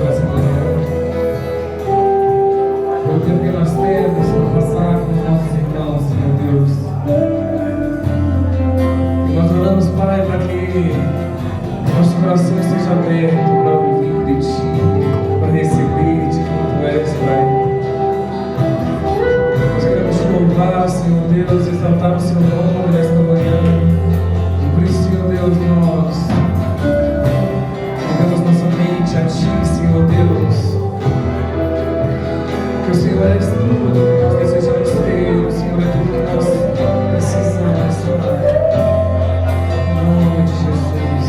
nessa manhã, pelo tempo que nós temos para passar com os nossos irmãos, Senhor Deus. E nós oramos, Pai, para que nosso coração esteja aberto para ouvir de Ti, para receber-te como Tu és, Pai. Nós queremos Te louvar, Senhor Deus, exaltar o Seu nome nesta manhã. E por isso, Senhor Deus, nós ligamos nossa mente a Ti, Senhor Deus. Que o Senhor és tudo que nós desejamos ter, o Senhor é tudo que nós precisamos, Pai. Em nome de Jesus.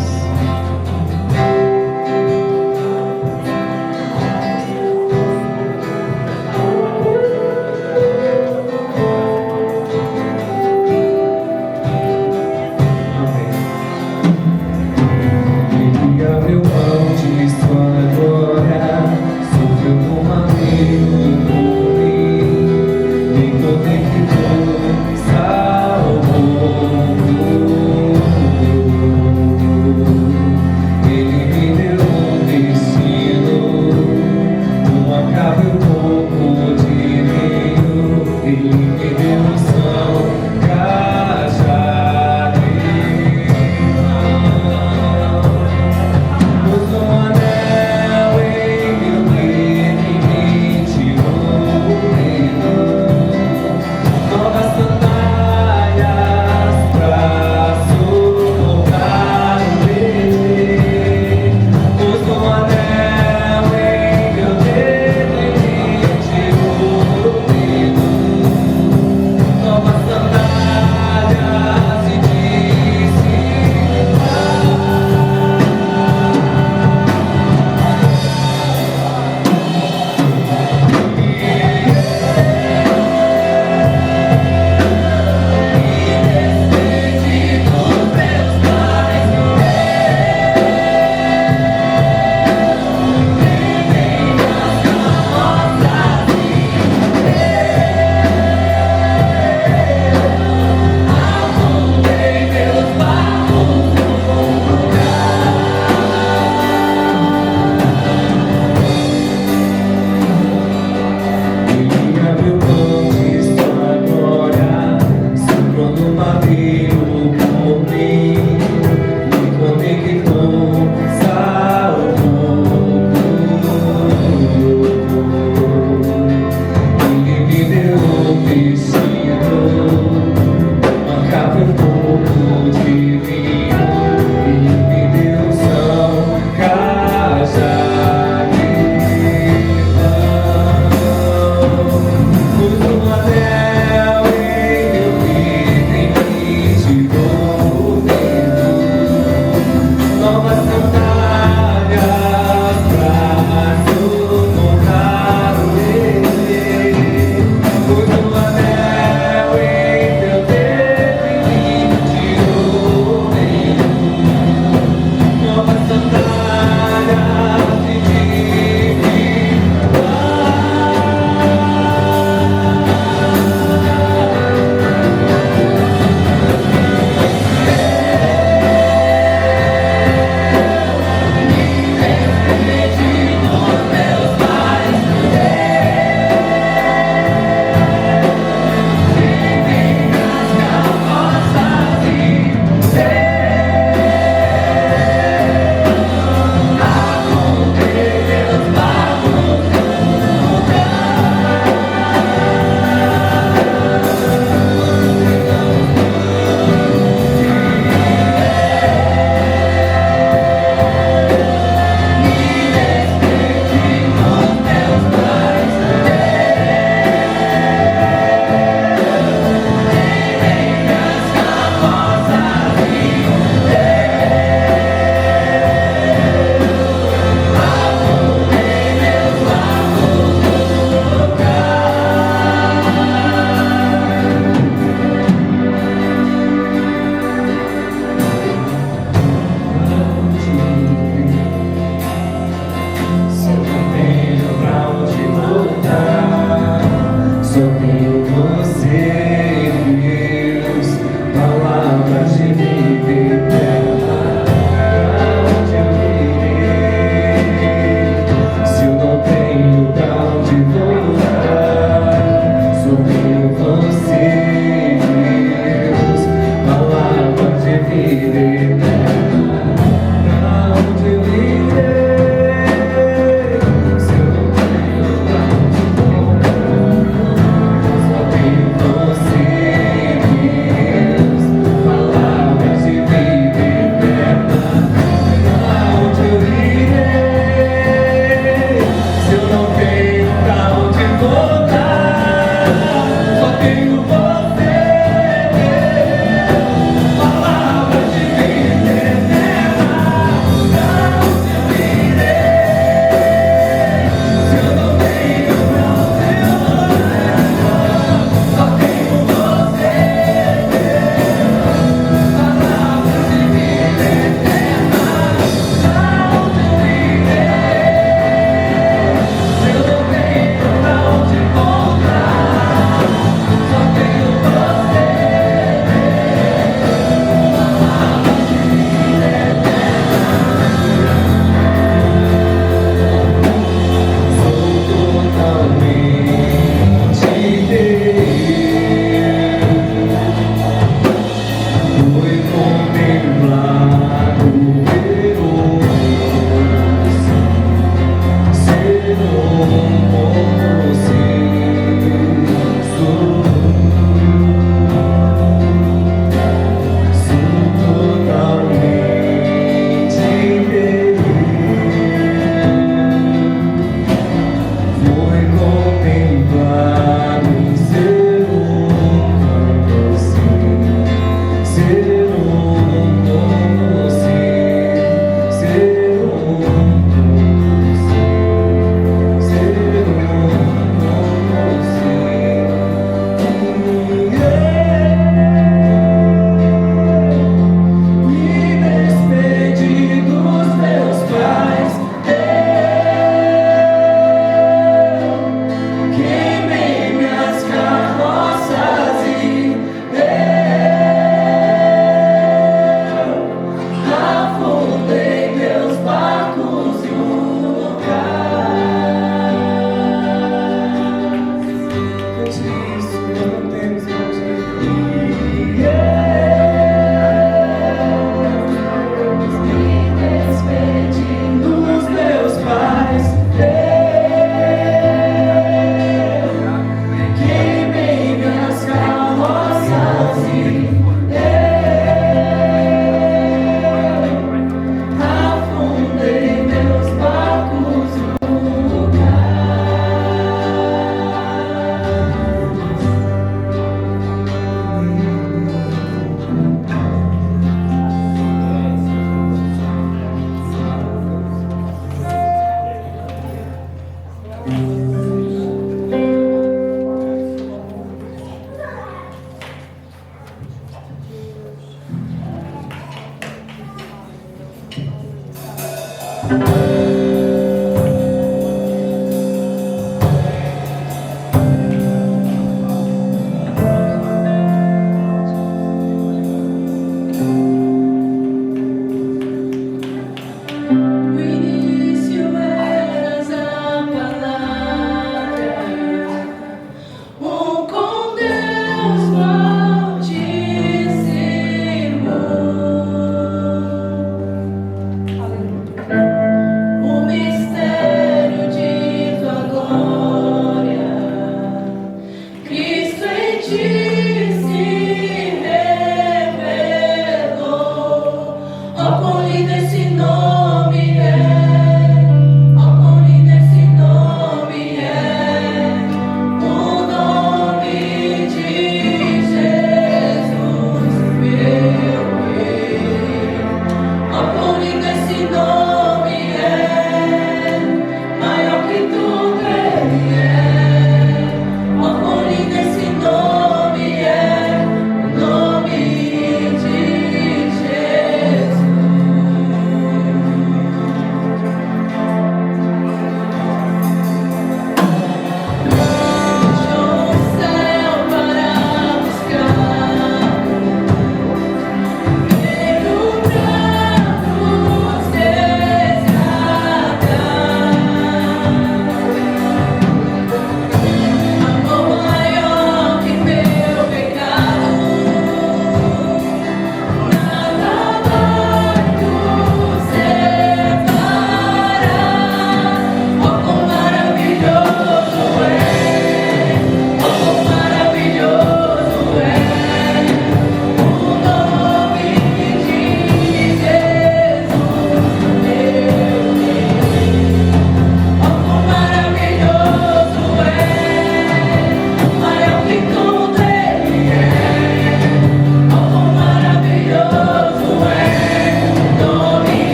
Ser um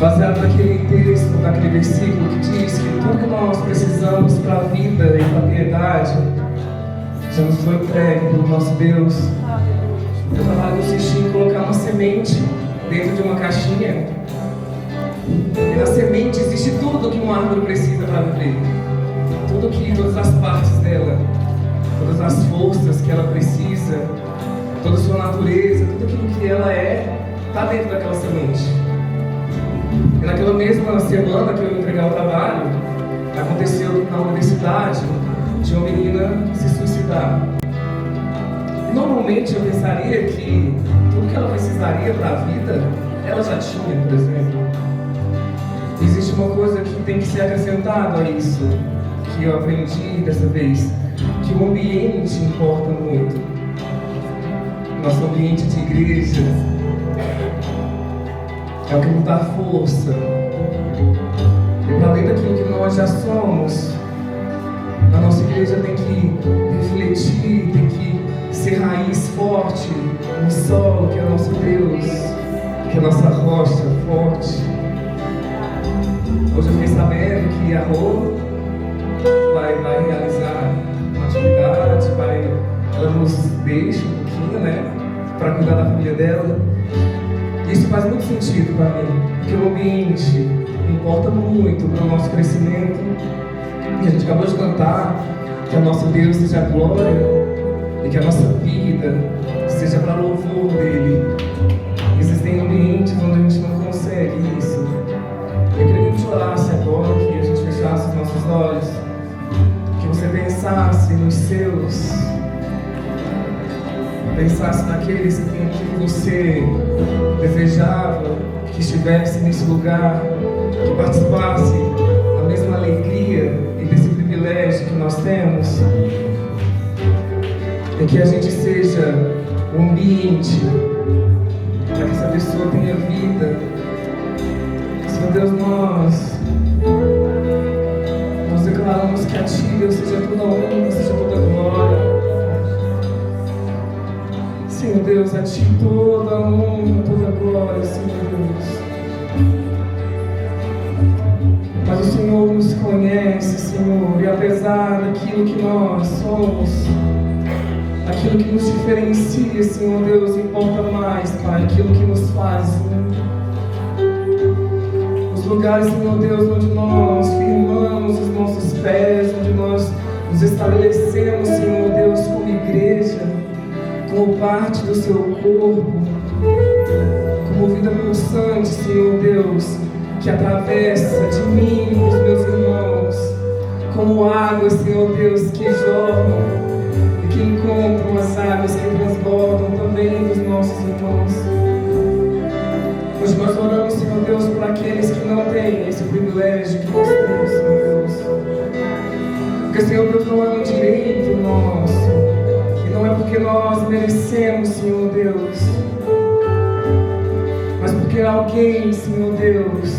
baseado naquele texto, naquele versículo que diz que tudo que nós precisamos para a vida e para a piedade já nos foi entregue pelo nosso Deus. O trabalho consiste em colocar uma semente dentro de uma caixinha, e na semente existe tudo que uma árvore precisa para viver, todas as partes dela. todas as forças que ela precisa, toda a sua natureza, tudo aquilo que ela é, está dentro daquela semente. E naquela mesma semana que eu ia entregar o trabalho, aconteceu na universidade de uma menina se suicidar. E normalmente eu pensaria que tudo que ela precisaria para a vida, ela já tinha, por exemplo. Existe uma coisa que tem que ser acrescentada a isso, que eu aprendi dessa vez, que o ambiente importa muito. Nosso ambiente de igreja é o que nos dá força. E para além daquilo que nós já somos, a nossa igreja tem que refletir, tem que ser raiz forte no solo, que é o nosso Deus, que é a nossa rocha forte. Hoje eu fiquei sabendo que a Rô vai realizar uma atividade, ela nos deixa um pouquinho, né, para cuidar da família dela. Isso faz muito sentido para mim, porque o ambiente importa muito para o nosso crescimento. E a gente acabou de cantar que a nosso Deus seja a glória e que a nossa vida seja para louvor dele. Existem ambientes onde a gente não consegue isso. Eu queria que a gente orasse agora, que a gente fechasse os nossos olhos, que você pensasse nos seus, pensasse naqueles que você desejava que estivesse nesse lugar, que participasse da mesma alegria e desse privilégio que nós temos, e que a gente seja um ambiente para que essa pessoa tenha vida. Senhor Deus, nós declaramos que a Ti, Deus, seja toda honra, seja toda glória. Senhor Deus, a Ti toda honra, toda glória, Senhor Deus. Mas o Senhor nos conhece, Senhor, e apesar daquilo que nós somos, aquilo que nos diferencia, Senhor Deus, importa mais, Pai, aquilo que nos faz os lugares, Senhor Deus, onde nós firmamos os nossos pés, onde nós nos estabelecemos, Senhor Deus, como igreja, como parte do Seu corpo, como vida pulsante, Senhor Deus, que atravessa de mim e dos meus irmãos, como águas, Senhor Deus, que jorram e que encontram as águas que transbordam também dos nossos irmãos. Hoje nós oramos, Senhor Deus, por aqueles que não têm esse privilégio que nós temos, Senhor Deus. Porque, Senhor Deus, não é um direito nosso, e não é porque nós merecemos, Senhor Deus, mas porque alguém, Senhor Deus,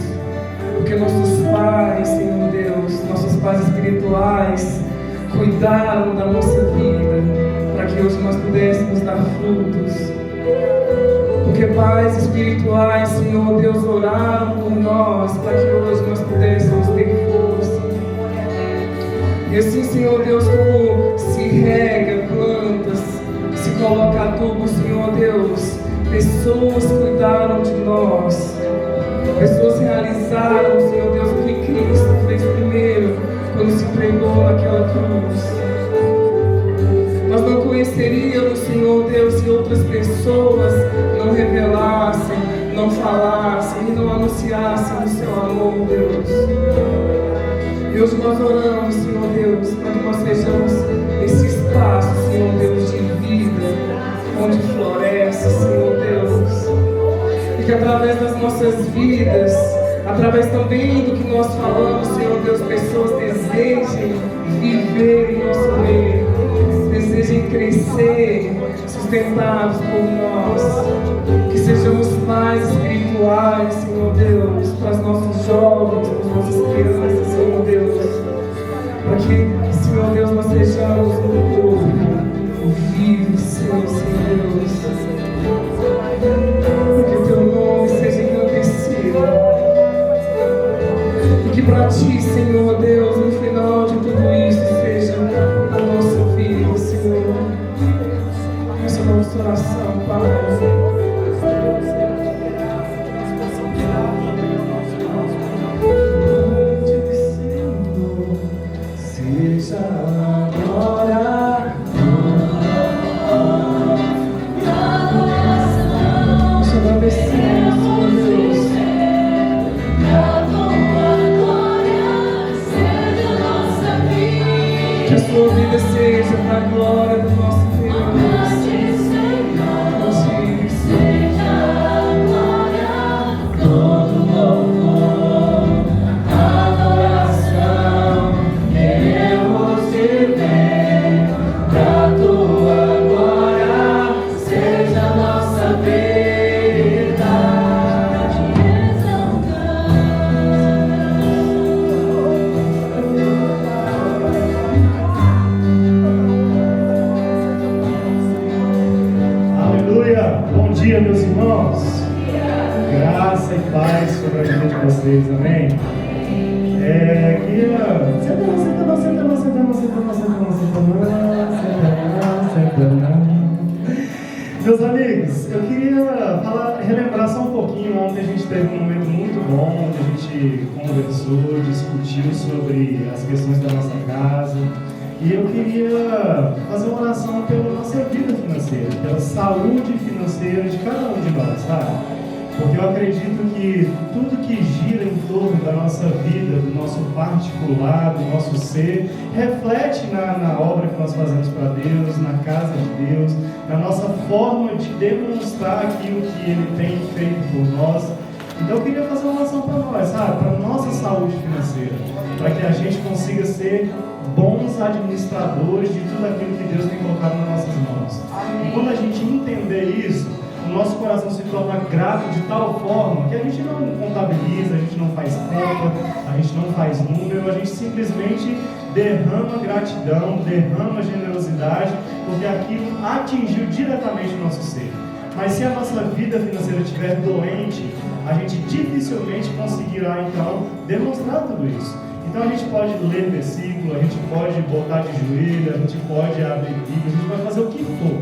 porque nossos pais, Senhor Deus, nossos pais espirituais, cuidaram da nossa vida, para que hoje nós pudéssemos dar frutos. Porque pais espirituais, Senhor Deus, oraram por nós, para que hoje nós pudéssemos ter força. E assim, Senhor Deus, como se rega plantas, se coloca adubo, Senhor Deus, pessoas cuidaram de nós, pessoas realizaram, Senhor Deus, o que Cristo fez primeiro, quando se entregou naquela cruz. Nós não conheceríamos, Senhor Deus, se outras pessoas não revelassem, não falassem e não anunciassem o Seu amor, Deus. E hoje nós oramos, Senhor Deus, para que nós sejamos esse espaço, Senhor Deus, de vida, onde floresce, Senhor Deus. E que através das nossas vidas, através também do que nós falamos, Senhor Deus, pessoas desejem viver em nosso meio, desejem crescer, sustentados por nós, que sejamos pais espirituais, Senhor Deus, para os nossos jovens, para as nossas crianças, Senhor Deus, para que, Senhor Deus, nós sejamos um corpo vivo, Senhor Deus, que o Teu nome seja engrandecido, e que para Ti, Senhor Deus, no final de tudo isso, seja a nossa vida, Senhor. Essa é a nossa oração, Pai. Seja agora Aleluia! Bom dia, meus irmãos. Graça e paz sobre a vida de vocês, amém? Meus amigos, eu queria relembrar só um pouquinho. Ontem a gente teve um momento muito bom, onde a gente conversou, discutiu sobre as questões da nossa casa. E eu queria fazer uma oração pela nossa vida financeira, pela saúde financeira de cada um de nós, sabe? Porque eu acredito que tudo que gira em torno da nossa vida, do nosso particular, do nosso ser, reflete na obra que nós fazemos para Deus, na casa de Deus, na nossa forma de demonstrar aquilo que Ele tem feito por nós. Então eu queria fazer uma oração para nós, sabe? Para a nossa saúde financeira, para que a gente consiga ser bons administradores de tudo aquilo que Deus tem colocado nas nossas mãos. E quando a gente entender isso, o nosso coração se torna grato de tal forma que a gente não contabiliza, a gente não faz conta, a gente não faz número, a gente simplesmente derrama gratidão, derrama generosidade, porque aquilo atingiu diretamente o nosso ser. Mas se a nossa vida financeira estiver doente, a gente dificilmente conseguirá então demonstrar tudo isso. Então a gente pode ler versículo, a gente pode botar de joelho, a gente pode abrir Bíblia, a gente pode fazer o que for.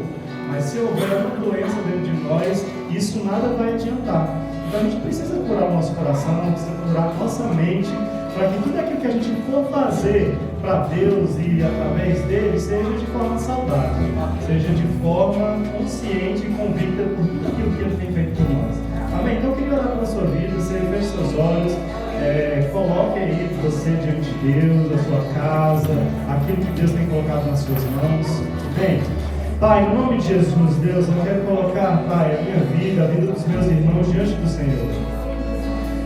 Mas se houver uma doença dentro de nós, isso nada vai adiantar. Então a gente precisa curar o nosso coração, precisa curar a nossa mente, para que tudo aquilo que a gente for fazer para Deus e através dele, seja de forma saudável, seja de forma consciente e convicta por tudo aquilo que ele tem feito por nós. Amém? Então eu queria orar pela sua vida, você feche seus olhos. Coloque aí você diante de Deus, a sua casa, aquilo que Deus tem colocado nas suas mãos. Bem, Pai, em nome de Jesus, Deus, eu quero colocar, Pai, a minha vida, a vida dos meus irmãos diante do Senhor.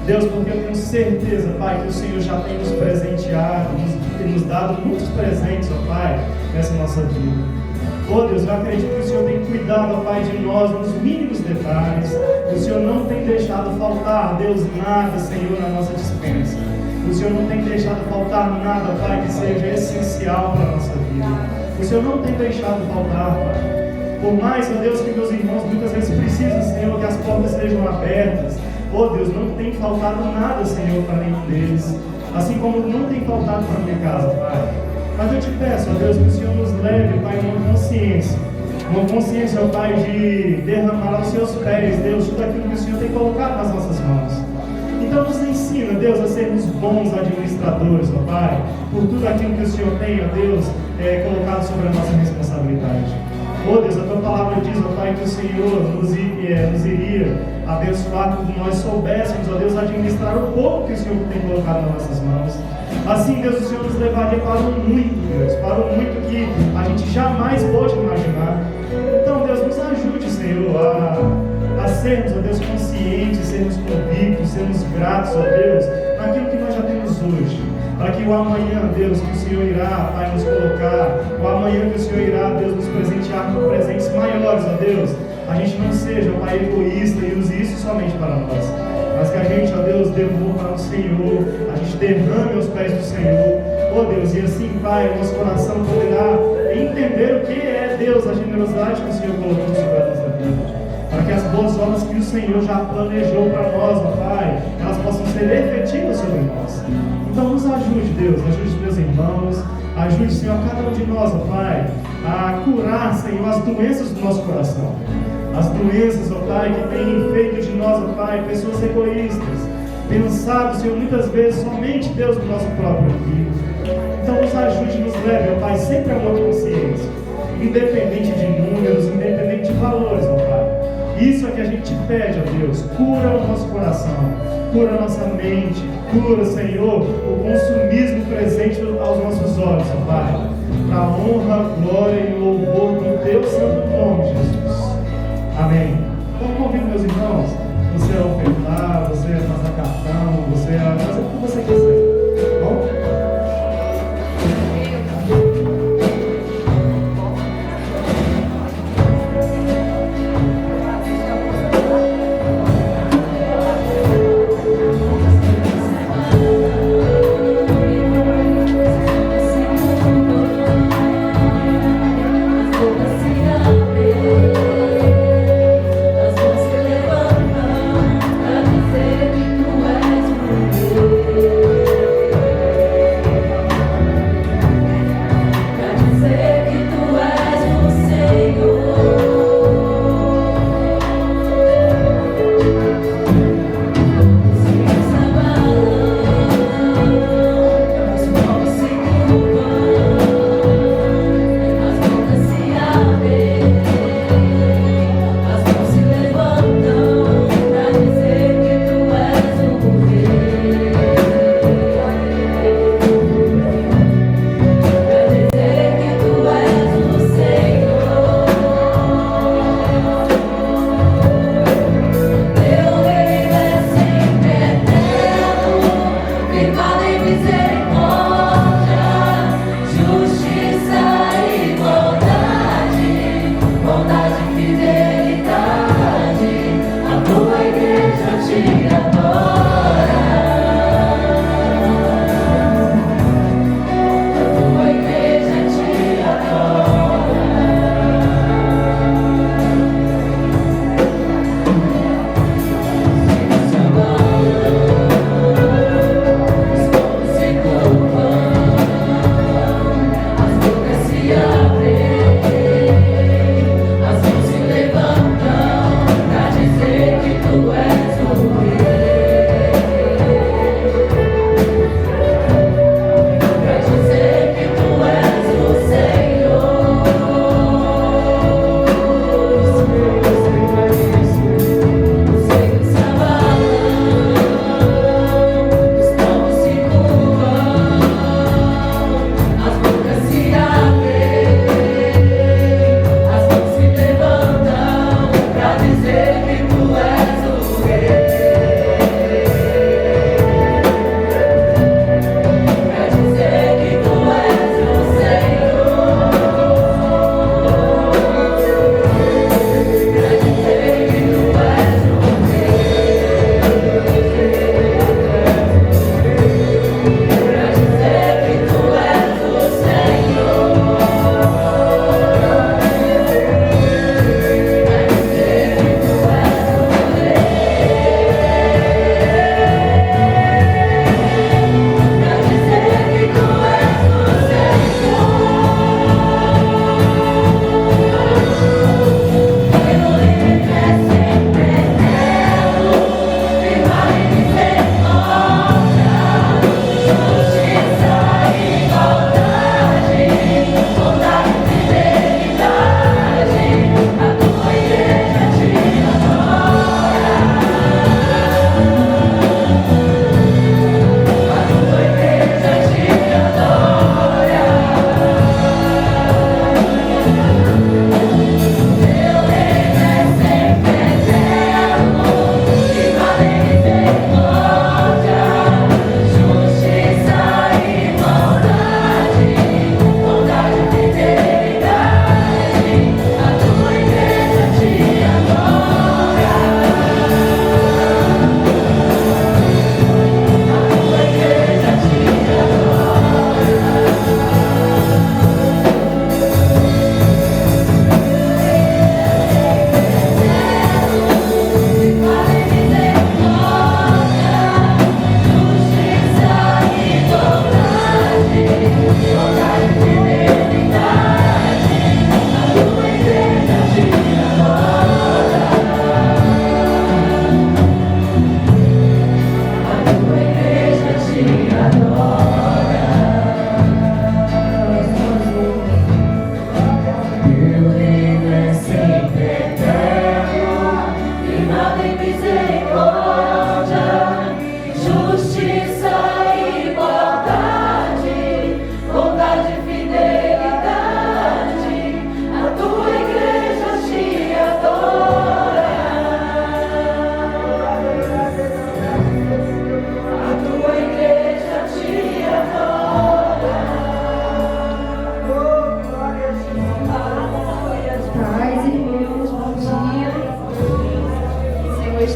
Deus, porque eu tenho certeza, Pai, que o Senhor já tem nos presenteado, tem nos dado muitos presentes, ó Pai, nessa nossa vida. Oh Deus, eu acredito que o Senhor tem cuidado, ó Pai, de nós nos mínimos detalhes. O Senhor não tem deixado faltar, Deus, nada, Senhor, na nossa dispensa. O Senhor não tem deixado faltar nada, Pai, que seja essencial para a nossa vida. O Senhor não tem deixado faltar, Pai. Por mais, ó Deus, que meus irmãos muitas vezes precisam, Senhor, que as portas sejam abertas. Oh Deus, não tem faltado nada, Senhor, para nenhum deles. Assim como não tem faltado para a minha casa, Pai. Mas eu te peço, ó Deus, que o Senhor nos leve, Pai, uma consciência, ó Pai, de derramar aos seus pés, Deus, tudo aquilo que o Senhor tem colocado nas nossas mãos. Então nos ensina, Deus, a sermos bons administradores, ó Pai, por tudo aquilo que o Senhor tem, ó Deus, colocado sobre a nossa responsabilidade. Oh Deus, a Tua palavra diz, ó Pai, que o Senhor nos iria abençoar quando nós soubéssemos, ó Deus, administrar o pouco que o Senhor tem colocado nas nossas mãos. Assim, Deus, o Senhor nos levaria para o muito, Deus, para o muito que a gente jamais pôde imaginar. Então, Deus, nos ajude, Senhor, a sermos, ó Deus, conscientes, sermos convictos, sermos gratos, ó Deus, naquilo que nós já temos hoje. Para que o amanhã, Deus, que o Senhor irá, Pai, nos colocar, o amanhã que o Senhor irá, Deus, nos presentear com presentes maiores, ó Deus, a gente não seja, Pai, egoísta e use isso somente para nós, mas que a gente, ó Deus, devolva ao Senhor, a gente derrame aos pés do Senhor, ó Deus, e assim, Pai, o nosso coração poderá entender o que é, Deus, a generosidade que o Senhor colocou sobre a nossa vida. Para que as boas obras que o Senhor já planejou para nós, ó Pai, elas possam ser efetivas sobre nós. Então nos ajude, Deus, ajude os meus irmãos, ajude, Senhor, cada um de nós, ó Pai, a curar, Senhor, as doenças do nosso coração. As doenças, ó Pai, que têm feito de nós, ó Pai, pessoas egoístas, pensado, Senhor, muitas vezes somente, Deus, no nosso próprio umbigo. Então nos ajude, nos leve, ó Pai, sempre a uma consciência, independente de números, independente de valores, ó Pai. Isso é que a gente te pede, ó Deus, cura o nosso coração, cura a nossa mente, cura, Senhor, o consumismo presente aos nossos olhos, ó Pai, para a honra, glória e louvor do Teu santo nome, Jesus. Amém. Então convido meus irmãos, você a ofertar, você a passar cartão, você a fazer o que você quiser, tá bom?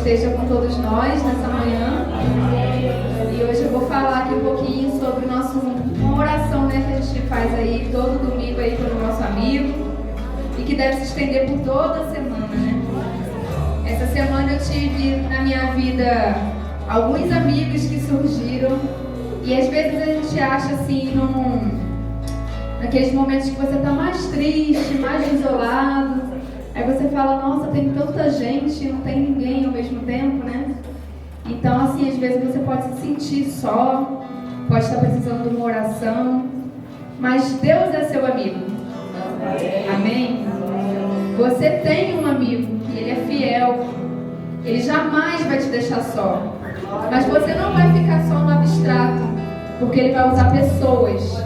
esteja com todos nós nessa manhã. E hoje eu vou falar aqui um pouquinho sobre uma oração, né, que a gente faz aí todo domingo aí pelo nosso amigo e que deve se estender por toda a semana, né? Essa semana eu tive na minha vida alguns amigos que surgiram e às vezes a gente acha assim, naqueles momentos que você está mais triste, mais isolado, aí você fala, nossa, tem tanta gente e não tem ninguém ao mesmo tempo, né? Então, assim, às vezes você pode se sentir só, pode estar precisando de uma oração, mas Deus é seu amigo. Amém? Você tem um amigo e ele é fiel, ele jamais vai te deixar só. Mas você não vai ficar só no abstrato, porque ele vai usar pessoas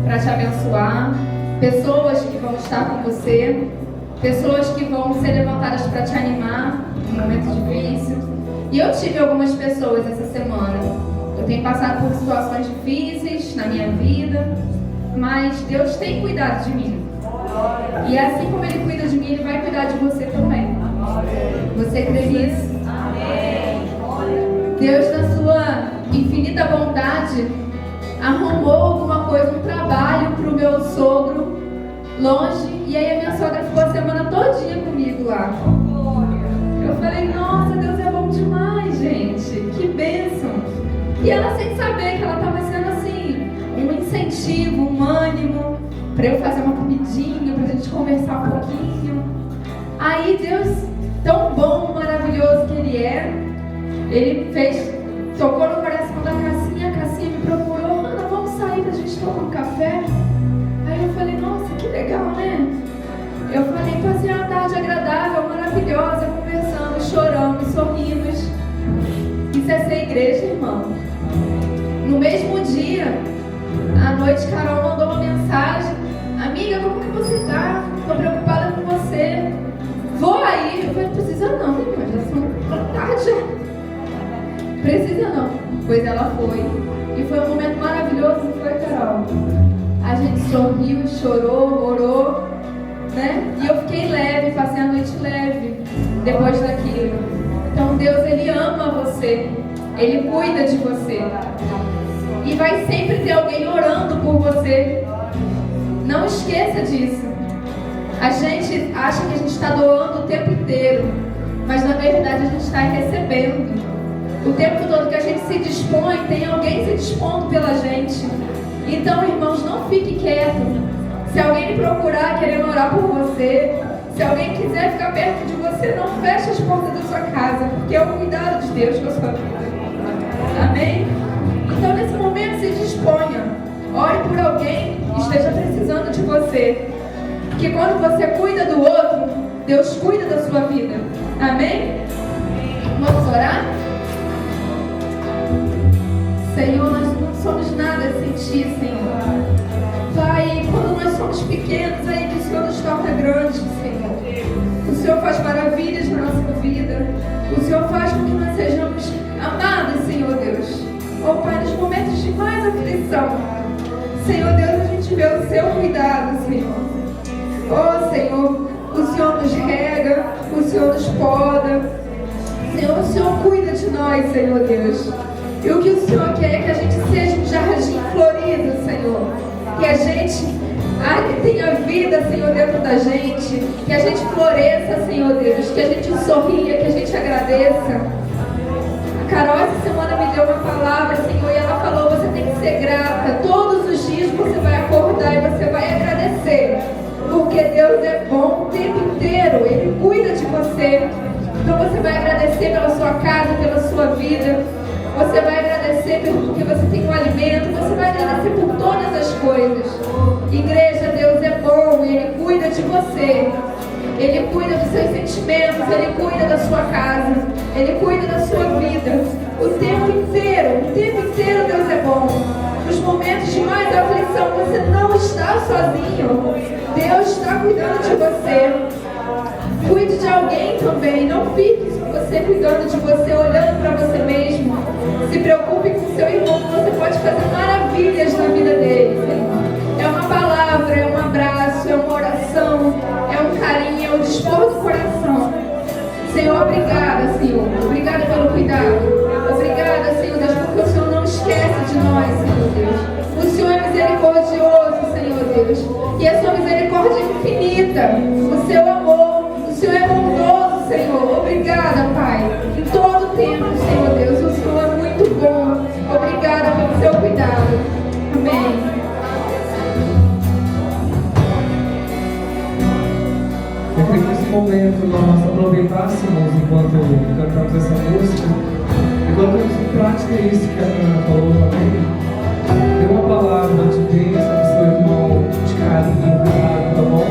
para te abençoar, pessoas que vão estar com você, pessoas que vão ser levantadas para te animar em momentos difíceis. E eu tive algumas pessoas essa semana. Eu tenho passado por situações difíceis na minha vida, mas Deus tem cuidado de mim. E assim como Ele cuida de mim, Ele vai cuidar de você também. Você crê nisso? Deus, na sua infinita bondade, arrumou alguma coisa, um trabalho para o meu sogro longe, e aí a minha sogra ficou a semana todinha comigo lá. Eu falei, nossa, Deus é bom demais, gente, que bênção. E ela sem saber que ela estava sendo assim, um incentivo, um ânimo para eu fazer uma comidinha, para a gente conversar um pouquinho. Aí Deus, tão bom, maravilhoso que Ele é, Ele tocou no coração da Cassinha, a Cassinha me procurou, Ana, vamos sair pra gente tomar um café? Aí eu falei, nossa, que legal, né? Eu falei, passei uma tarde agradável, maravilhosa, conversando, chorando, sorrimos. Isso é ser igreja, irmão. No mesmo dia, à noite, Carol mandou uma mensagem, amiga, como que você tá? Tô preocupada com você. Vou aí. Eu falei, precisa não, irmã, já são tarde já. Precisa não. Pois ela foi. E foi um momento maravilhoso, não foi, Carol? A gente sorriu, chorou, orou, né? E eu fiquei leve, passei a noite leve depois daquilo. Então Deus, Ele ama você. Ele cuida de você. E vai sempre ter alguém orando por você. Não esqueça disso. A gente acha que a gente está doando o tempo inteiro, mas na verdade a gente está recebendo. O tempo todo que a gente se dispõe, tem alguém se dispondo pela gente. Então, irmãos, não fique quieto. Se alguém lhe procurar querendo orar por você, se alguém quiser ficar perto de você, não feche as portas da sua casa, porque é o cuidado de Deus com a sua vida. Amém? Então, nesse momento, se disponha. Ore por alguém que esteja precisando de você. Porque quando você cuida do outro, Deus cuida da sua vida. Amém? Vamos orar? Senhor, nós não somos nada sem Ti, Senhor. Pai, quando nós somos pequenos, aí que o Senhor nos torna grandes, Senhor. O Senhor faz maravilhas na nossa vida. O Senhor faz com que nós sejamos amados, Senhor Deus. Oh, Pai, nos momentos de mais aflição, Senhor Deus, a gente vê o Seu cuidado, Senhor. Oh, Senhor, o Senhor nos rega, o Senhor nos poda. Senhor, o Senhor cuida de nós, Senhor Deus. E o que o Senhor quer é que a gente seja um jardim florido, Senhor. Que a gente que tenha vida, Senhor, dentro da gente. Que a gente floresça, Senhor Deus. Que a gente sorria, que a gente agradeça. A Carol essa semana me deu uma palavra, Senhor, e ela falou, você tem que ser grata. Todos os dias você vai acordar e você vai agradecer. Porque Deus é bom o tempo inteiro. Ele cuida de você. Então você vai agradecer pela sua casa, pela sua vida. Você vai agradecer porque você tem um alimento. Você vai agradecer por todas as coisas. Igreja, Deus é bom e Ele cuida de você. Ele cuida dos seus sentimentos. Ele cuida da sua casa. Ele cuida da sua vida. O tempo inteiro Deus é bom. Nos momentos de mais aflição, você não está sozinho. Deus está cuidando de você. Cuide de alguém também. Não fique você cuidando de você, olhando para você mesmo. Se preocupe com seu irmão, você pode fazer maravilhas na vida dele, Senhor. É uma palavra, é um abraço, é uma oração, é um carinho, é um dispor do coração. Senhor, obrigada, Senhor. Obrigada pelo cuidado. Obrigada, Senhor Deus, porque o Senhor não esquece de nós, Senhor Deus. O Senhor é misericordioso, Senhor Deus. E a sua misericórdia é infinita. O seu amor, o Senhor é bondoso, Senhor. Obrigada, Pai. Em todo tempo, Senhor Deus, o Senhor é muito bom. Obrigada pelo seu cuidado. Amém. Eu queria que nesse momento nós aproveitássemos enquanto cantamos essa música e colocamos em prática isso que a Ana falou também. Dê uma palavra de bênção para o seu irmão, de carinho, cuidado, tá bom?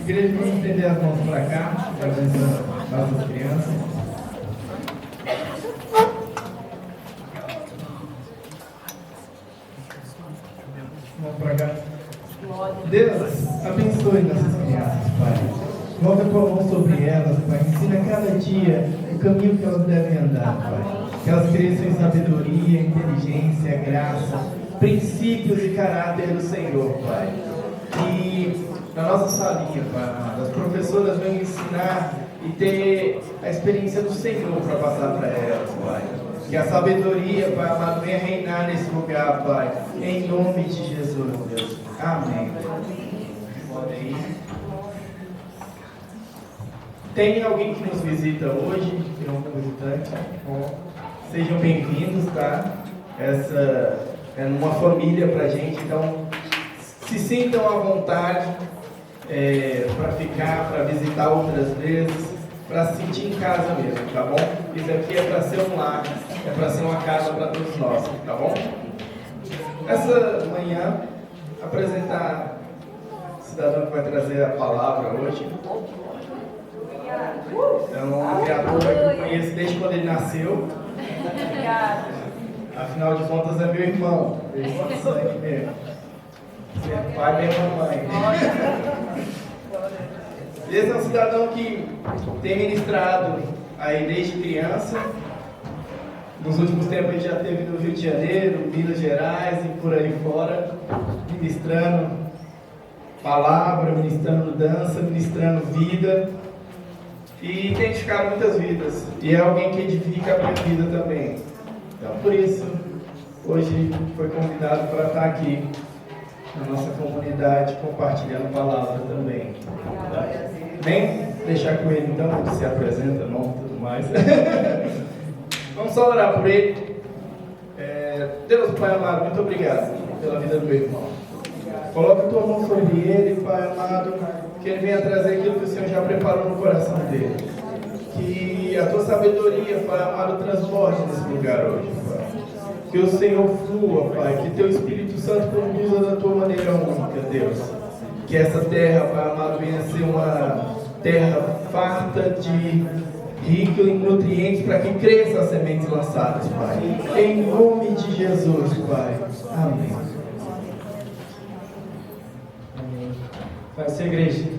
Igreja, vamos estender as mãos para cá, para abençoar nossas crianças. Vamos para cá. Deus, abençoe nossas crianças, Pai. Coloca a tua mão sobre elas, Pai. Ensina cada dia o caminho que elas devem andar, Pai. Que elas cresçam em sabedoria, inteligência, graça. princípios e caráter do Senhor, Pai. Que na nossa salinha, Pai amado, as professoras venham ensinar e ter a experiência do Senhor para passar para elas, Pai. Que a sabedoria, Pai amado, venha reinar nesse lugar, Pai. Em nome de Jesus, Deus. Amém. Podem ir. Tem alguém que nos visita hoje? Tem um visitante? Bom, sejam bem-vindos, tá? Essa é uma família pra gente, então se sintam à vontade para ficar, para visitar outras vezes, para se sentir em casa mesmo, tá bom? Isso aqui é para ser um lar, é para ser uma casa para todos nós, tá bom? Essa manhã, apresentar o cidadão que vai trazer a palavra hoje. Então, o criador que eu conheço desde quando ele nasceu. Afinal de contas, é meu irmão. Meu irmão de sangue mesmo. Ser pai e minha mamãe. Esse é um cidadão que tem ministrado aí desde criança. Nos últimos tempos ele já esteve no Rio de Janeiro, Minas Gerais e por aí fora, ministrando palavra, ministrando dança, ministrando vida. E tem edificado muitas vidas. E é alguém que edifica a minha vida também. Então, por isso, hoje foi convidado para estar aqui na nossa comunidade, compartilhando a palavra também. Vem deixar com ele, então, ele se apresenta, nome e tudo mais. Vamos só orar por ele. Deus, Pai amado, muito obrigado pela vida do meu irmão. Coloca a tua mão sobre ele, Pai amado, que ele venha trazer aquilo que o Senhor já preparou no coração dele. Que a tua sabedoria, Pai amado, transborde nesse lugar hoje, Pai. Que o Senhor flua, Pai, que teu Espírito Santo conduza da tua maneira única, Deus. Que essa terra, Pai amado, venha ser uma terra farta de rica em nutrientes para que cresça as sementes lançadas, Pai. Em nome de Jesus, Pai. Amém. Vai ser igreja.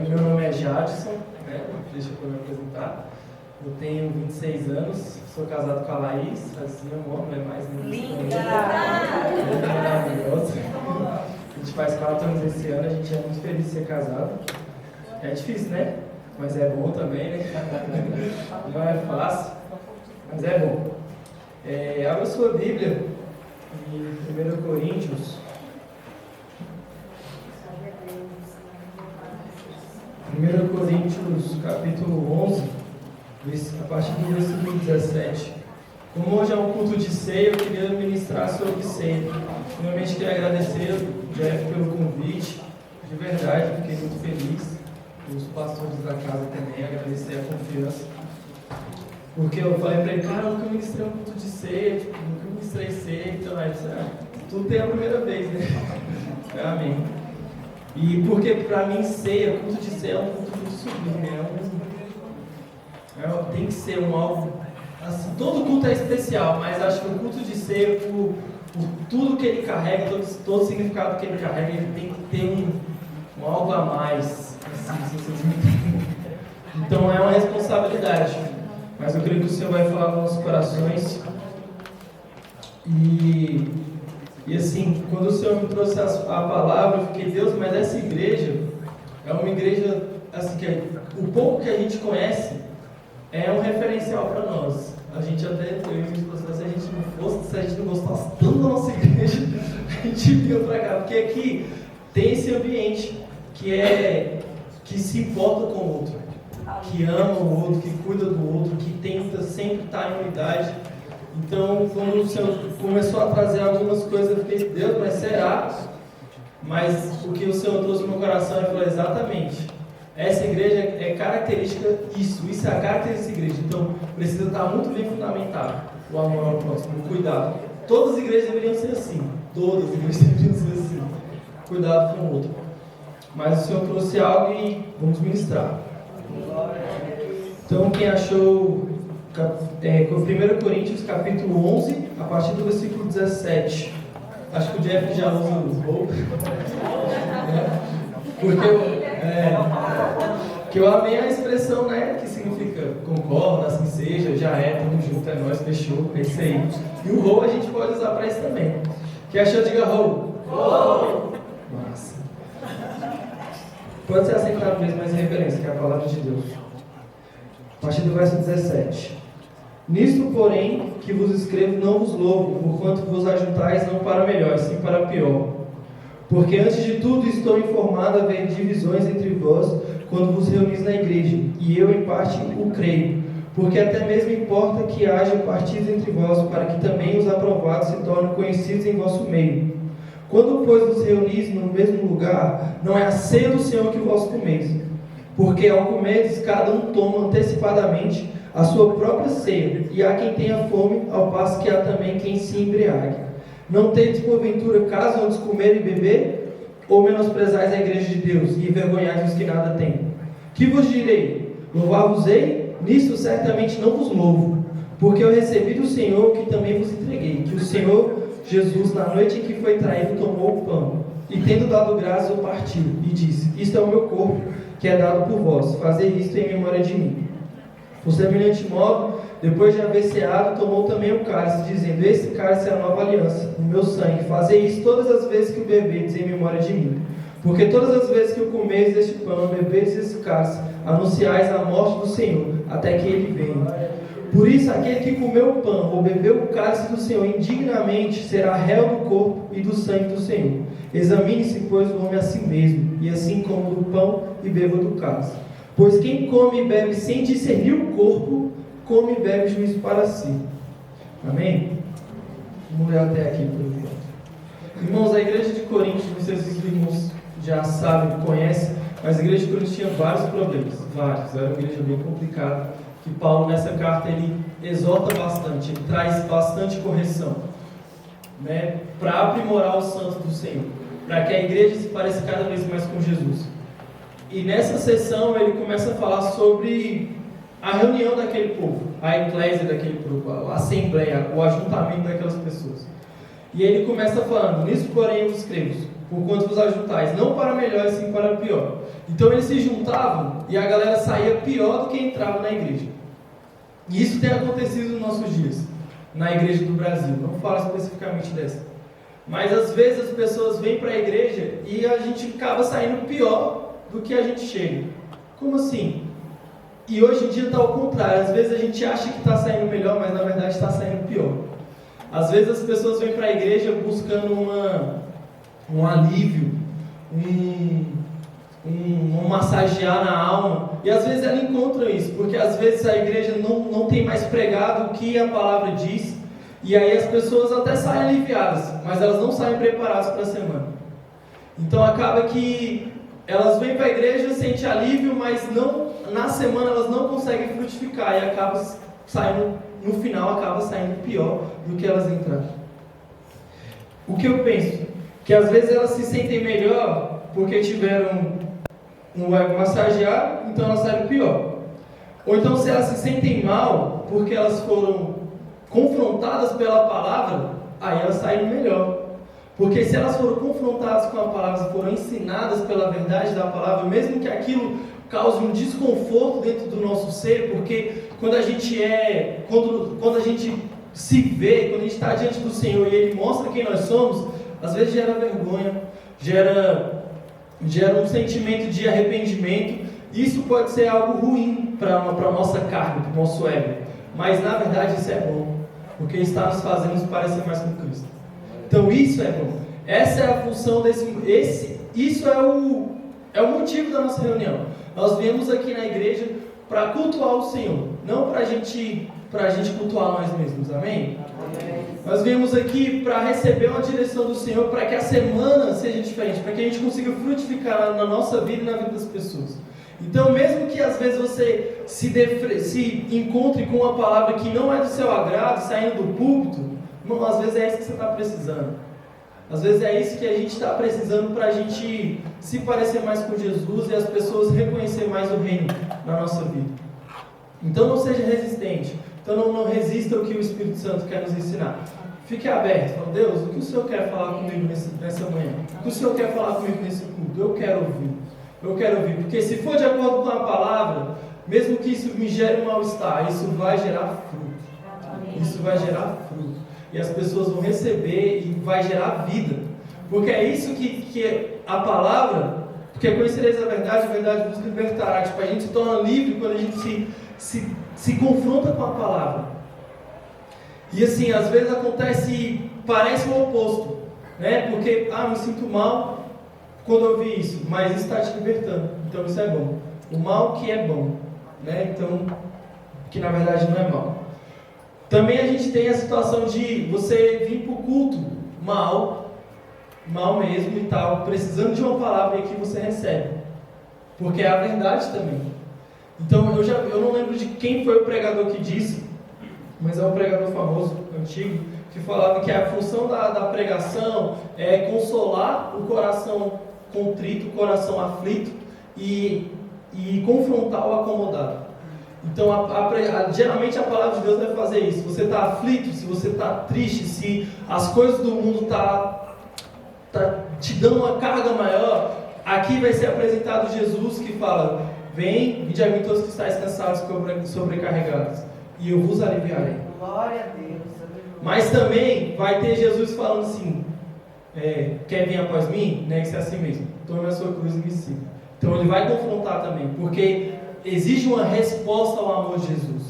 Meu nome é Jadson, né? Deixa eu me apresentar. Eu tenho 26 anos, sou casado com a Laís, assim, amor, não é mais linda. Maravilhosa. A gente faz 4 anos esse ano, a gente é muito feliz de ser casado. É difícil, né? Mas é bom também, né? Não é fácil, mas é bom. Abra sua Bíblia em 1 Coríntios. 1 Coríntios, capítulo 11, a partir do versículo 17. Como hoje é um culto de ceia, eu queria ministrar sobre ceia. Primeiramente, queria agradecer o Jeff pelo convite. De verdade, fiquei muito feliz. Os pastores da casa também, agradecer a confiança. Porque eu falei para ele, cara, eu nunca ministrei um culto de ceia, nunca ministrei ceia, então aí tudo tem a primeira vez, né? Amém. E porque para mim ceia, culto de ceia é um culto muito sublime, tem que ser um algo, assim, todo culto é especial, mas acho que o culto de ceia, por tudo que ele carrega, todo o significado que ele carrega, ele tem que ter um algo a mais, assim, se vocês me entendem. Então é uma responsabilidade, mas eu creio que o Senhor vai falar nos nossos corações. E assim, quando o Senhor me trouxe a palavra, eu fiquei, Deus, mas essa igreja é uma igreja, assim, que o pouco que a gente conhece é um referencial para nós. A gente até, eu e minha esposa, se a gente não gostasse tanto da nossa igreja, a gente vinha para cá, porque aqui tem esse ambiente que se importa com o outro, que ama o outro, que cuida do outro, que tenta sempre estar em unidade. Então, quando o Senhor começou a trazer algumas coisas, eu fiquei, Deus, mas será? Mas o que o Senhor trouxe no meu coração, ele falou, exatamente, essa igreja é característica disso, isso é a característica dessa igreja. Então, precisa estar muito bem fundamentado o amor ao próximo, o cuidado. Todas as igrejas deveriam ser assim, todas as igrejas deveriam ser assim, cuidado com o outro. Mas o Senhor trouxe algo e vamos ministrar. Então, quem achou... 1 Coríntios capítulo 11, a partir do versículo 17. Acho que o Jeff já usa um pouco. Porque eu amei a expressão, né? Que significa concorda, assim seja, já é, tamo junto, é nóis, fechou, é isso aí. E o ho a gente pode usar para isso também. Quem achou, diga ho. Massa. Pode ser aceitado mesmo, mas é referência, que é a palavra de Deus. A partir do verso 17. Nisto, porém, que vos escrevo, não vos louvo, porquanto vos ajuntais não para melhor, sim para pior. Porque antes de tudo estou informado a haver divisões entre vós, quando vos reunis na igreja, e eu em parte o creio. Porque até mesmo importa que haja partidos entre vós, para que também os aprovados se tornem conhecidos em vosso meio. Quando, pois, vos reunis no mesmo lugar, não é a ceia do Senhor que vós comeis. Porque ao comerdes, cada um toma antecipadamente a sua própria ceia, e há quem tenha fome, ao passo que há também quem se embriague. Não tendes, porventura, caso antes comer e beber, ou menosprezais a igreja de Deus, e envergonhais os que nada têm? Que vos direi? Louvar-vos-ei? Nisto certamente não vos louvo, porque eu recebi do Senhor o que também vos entreguei, que o Senhor Jesus, na noite em que foi traído, tomou o pão, e tendo dado graças, o partiu, e disse: isto é o meu corpo, que é dado por vós, fazei isto em memória de mim. Por semelhante modo, depois de haver ceado, tomou também o cálice, dizendo: este cálice é a nova aliança, no meu sangue, fazei isso todas as vezes que o bebedes em memória de mim. Porque todas as vezes que o comeis este pão, bebedes esse cálice, anunciais a morte do Senhor, até que ele venha. Por isso, aquele que comeu o pão ou bebeu o cálice do Senhor indignamente será réu do corpo e do sangue do Senhor. Examine-se, pois, o homem a si mesmo, e assim coma do pão e beba do cálice. Pois quem come e bebe sem discernir o corpo, come e bebe juízo para si. Amém? Vamos ler até aqui por enquanto. Irmãos, a igreja de Corinto, não sei se os irmãos já sabem, conhecem, mas a igreja de Corinto tinha vários problemas, vários, era uma igreja bem complicada, que Paulo nessa carta ele exorta bastante, ele traz bastante correção, né, para aprimorar os santos do Senhor, para que a igreja se pareça cada vez mais com Jesus. E nessa sessão ele começa a falar sobre a reunião daquele povo, a eclésia daquele povo, a assembleia, o ajuntamento daquelas pessoas. E ele começa falando: nisso, porém, eu vos escrevo, porquanto vos ajuntais, não para melhor, e sim para pior. Então eles se juntavam e a galera saía pior do que entrava na igreja. E isso tem acontecido nos nossos dias, na igreja do Brasil. Não falo especificamente dessa. Mas às vezes as pessoas vêm para a igreja e a gente acaba saindo pior do que a gente chega. Como assim? E hoje em dia está ao contrário. Às vezes a gente acha que está saindo melhor, mas na verdade está saindo pior. Às vezes as pessoas vêm para a igreja buscando um alívio, um massagear na alma, e às vezes ela encontra isso, porque às vezes a igreja não tem mais pregado o que a palavra diz, e aí as pessoas até saem aliviadas, mas elas não saem preparadas para a semana. Então acaba que elas vêm para a igreja, sentem alívio, mas não, na semana elas não conseguem frutificar, e acaba saindo, no final acaba saindo pior do que elas entraram. O que eu penso? Que às vezes elas se sentem melhor porque tiveram um ego massageado, então elas saíram pior. Ou então, se elas se sentem mal porque elas foram confrontadas pela palavra, aí elas saíram melhor. Porque se elas foram confrontadas com a palavra, foram ensinadas pela verdade da palavra, mesmo que aquilo cause um desconforto dentro do nosso ser, porque quando a gente se vê, quando a gente está diante do Senhor e Ele mostra quem nós somos, às vezes gera vergonha, gera um sentimento de arrependimento. Isso pode ser algo ruim para a nossa carne, para o nosso ego, mas na verdade isso é bom, porque está nos fazendo nos parecer mais com Cristo. Então isso é bom. Essa é a função isso é o motivo da nossa reunião. Nós viemos aqui na igreja para cultuar o Senhor, não para a gente cultuar nós mesmos, amém? Amém. Nós viemos aqui para receber uma direção do Senhor, para que a semana seja diferente, para que a gente consiga frutificar na nossa vida e na vida das pessoas. Então, mesmo que às vezes você se encontre com uma palavra que não é do seu agrado, saindo do púlpito, não, às vezes é isso que você está precisando. Às vezes é isso que a gente está precisando para a gente se parecer mais com Jesus e as pessoas reconhecer mais o reino na nossa vida. Então não seja resistente. Então não resista ao que o Espírito Santo quer nos ensinar. Fique aberto. Fala: Deus, o que o Senhor quer falar comigo nessa manhã? O que o Senhor quer falar comigo nesse culto? Eu quero ouvir. Eu quero ouvir. Porque se for de acordo com a palavra, mesmo que isso me gere um mal-estar, isso vai gerar fruto. Isso vai gerar fruto. e as pessoas vão receber e vai gerar vida. Porque é isso que a palavra, porque conhecereis a verdade vos libertará. Tipo, a gente se torna livre quando a gente se confronta com a palavra. E assim, às vezes acontece, parece o oposto, né? Porque, me sinto mal quando eu vi isso, mas isso está te libertando, então isso é bom. O mal que é bom, né? Então, que na verdade não é mal. Também a gente tem a situação de você vir para o culto mal mesmo e tal, precisando de uma palavra que você recebe, porque é a verdade também. Então eu não lembro de quem foi o pregador que disse, mas é um pregador famoso, antigo, que falava que a função da pregação é consolar o coração contrito, o coração aflito e confrontar o acomodado. Então, geralmente a palavra de Deus vai fazer isso. Se você está aflito, se você está triste, se as coisas do mundo tá te dando uma carga maior, aqui vai ser apresentado Jesus que fala: vem, vinde a mim todos que estáis cansados e sobrecarregados, e eu vos aliviarei. Glória a Deus. Mas também vai ter Jesus falando assim: quer vir após mim? Negue-se a si mesmo, tome a sua cruz e me siga. Então ele vai confrontar também, porque exige uma resposta ao amor de Jesus.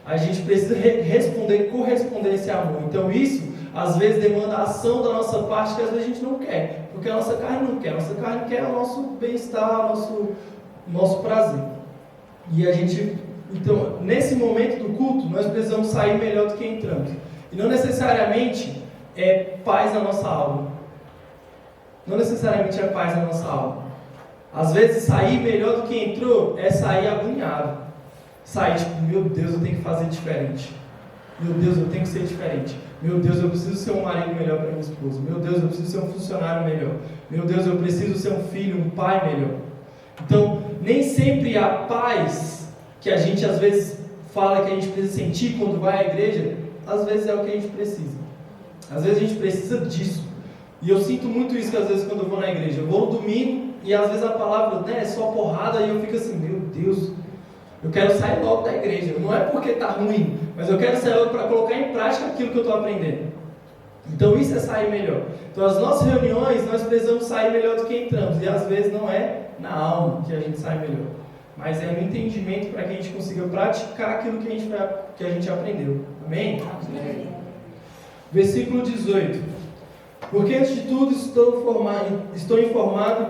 A gente precisa corresponder a esse amor. Então isso, às vezes, demanda a ação da nossa parte que às vezes a gente não quer, porque a nossa carne não quer. A nossa carne quer o nosso bem-estar, nosso prazer. E a gente, então, nesse momento do culto, nós precisamos sair melhor do que entramos. E não necessariamente é paz na nossa alma. Não necessariamente é paz na nossa alma. Às vezes sair melhor do que entrou é sair agoniado. Sair tipo, meu Deus, eu tenho que fazer diferente. Meu Deus, eu tenho que ser diferente. Meu Deus, eu preciso ser um marido melhor para minha esposa. Meu Deus, eu preciso ser um funcionário melhor. Meu Deus, eu preciso ser um filho, um pai melhor. Então, nem sempre a paz que a gente às vezes fala que a gente precisa sentir quando vai à igreja, às vezes é o que a gente precisa. Às vezes a gente precisa disso. E eu sinto muito isso que às vezes quando eu vou na igreja. Eu vou no domingo e às vezes a palavra, né, é só porrada e eu fico assim, meu Deus, eu quero sair logo da igreja. Não é porque está ruim, mas eu quero sair logo para colocar em prática aquilo que eu estou aprendendo. Então isso é sair melhor. Então as nossas reuniões, nós precisamos sair melhor do que entramos. E às vezes não é na alma que a gente sai melhor, mas é no entendimento para que a gente consiga praticar aquilo que a gente aprendeu. Amém? Amém. Versículo 18. Porque antes de tudo estou informado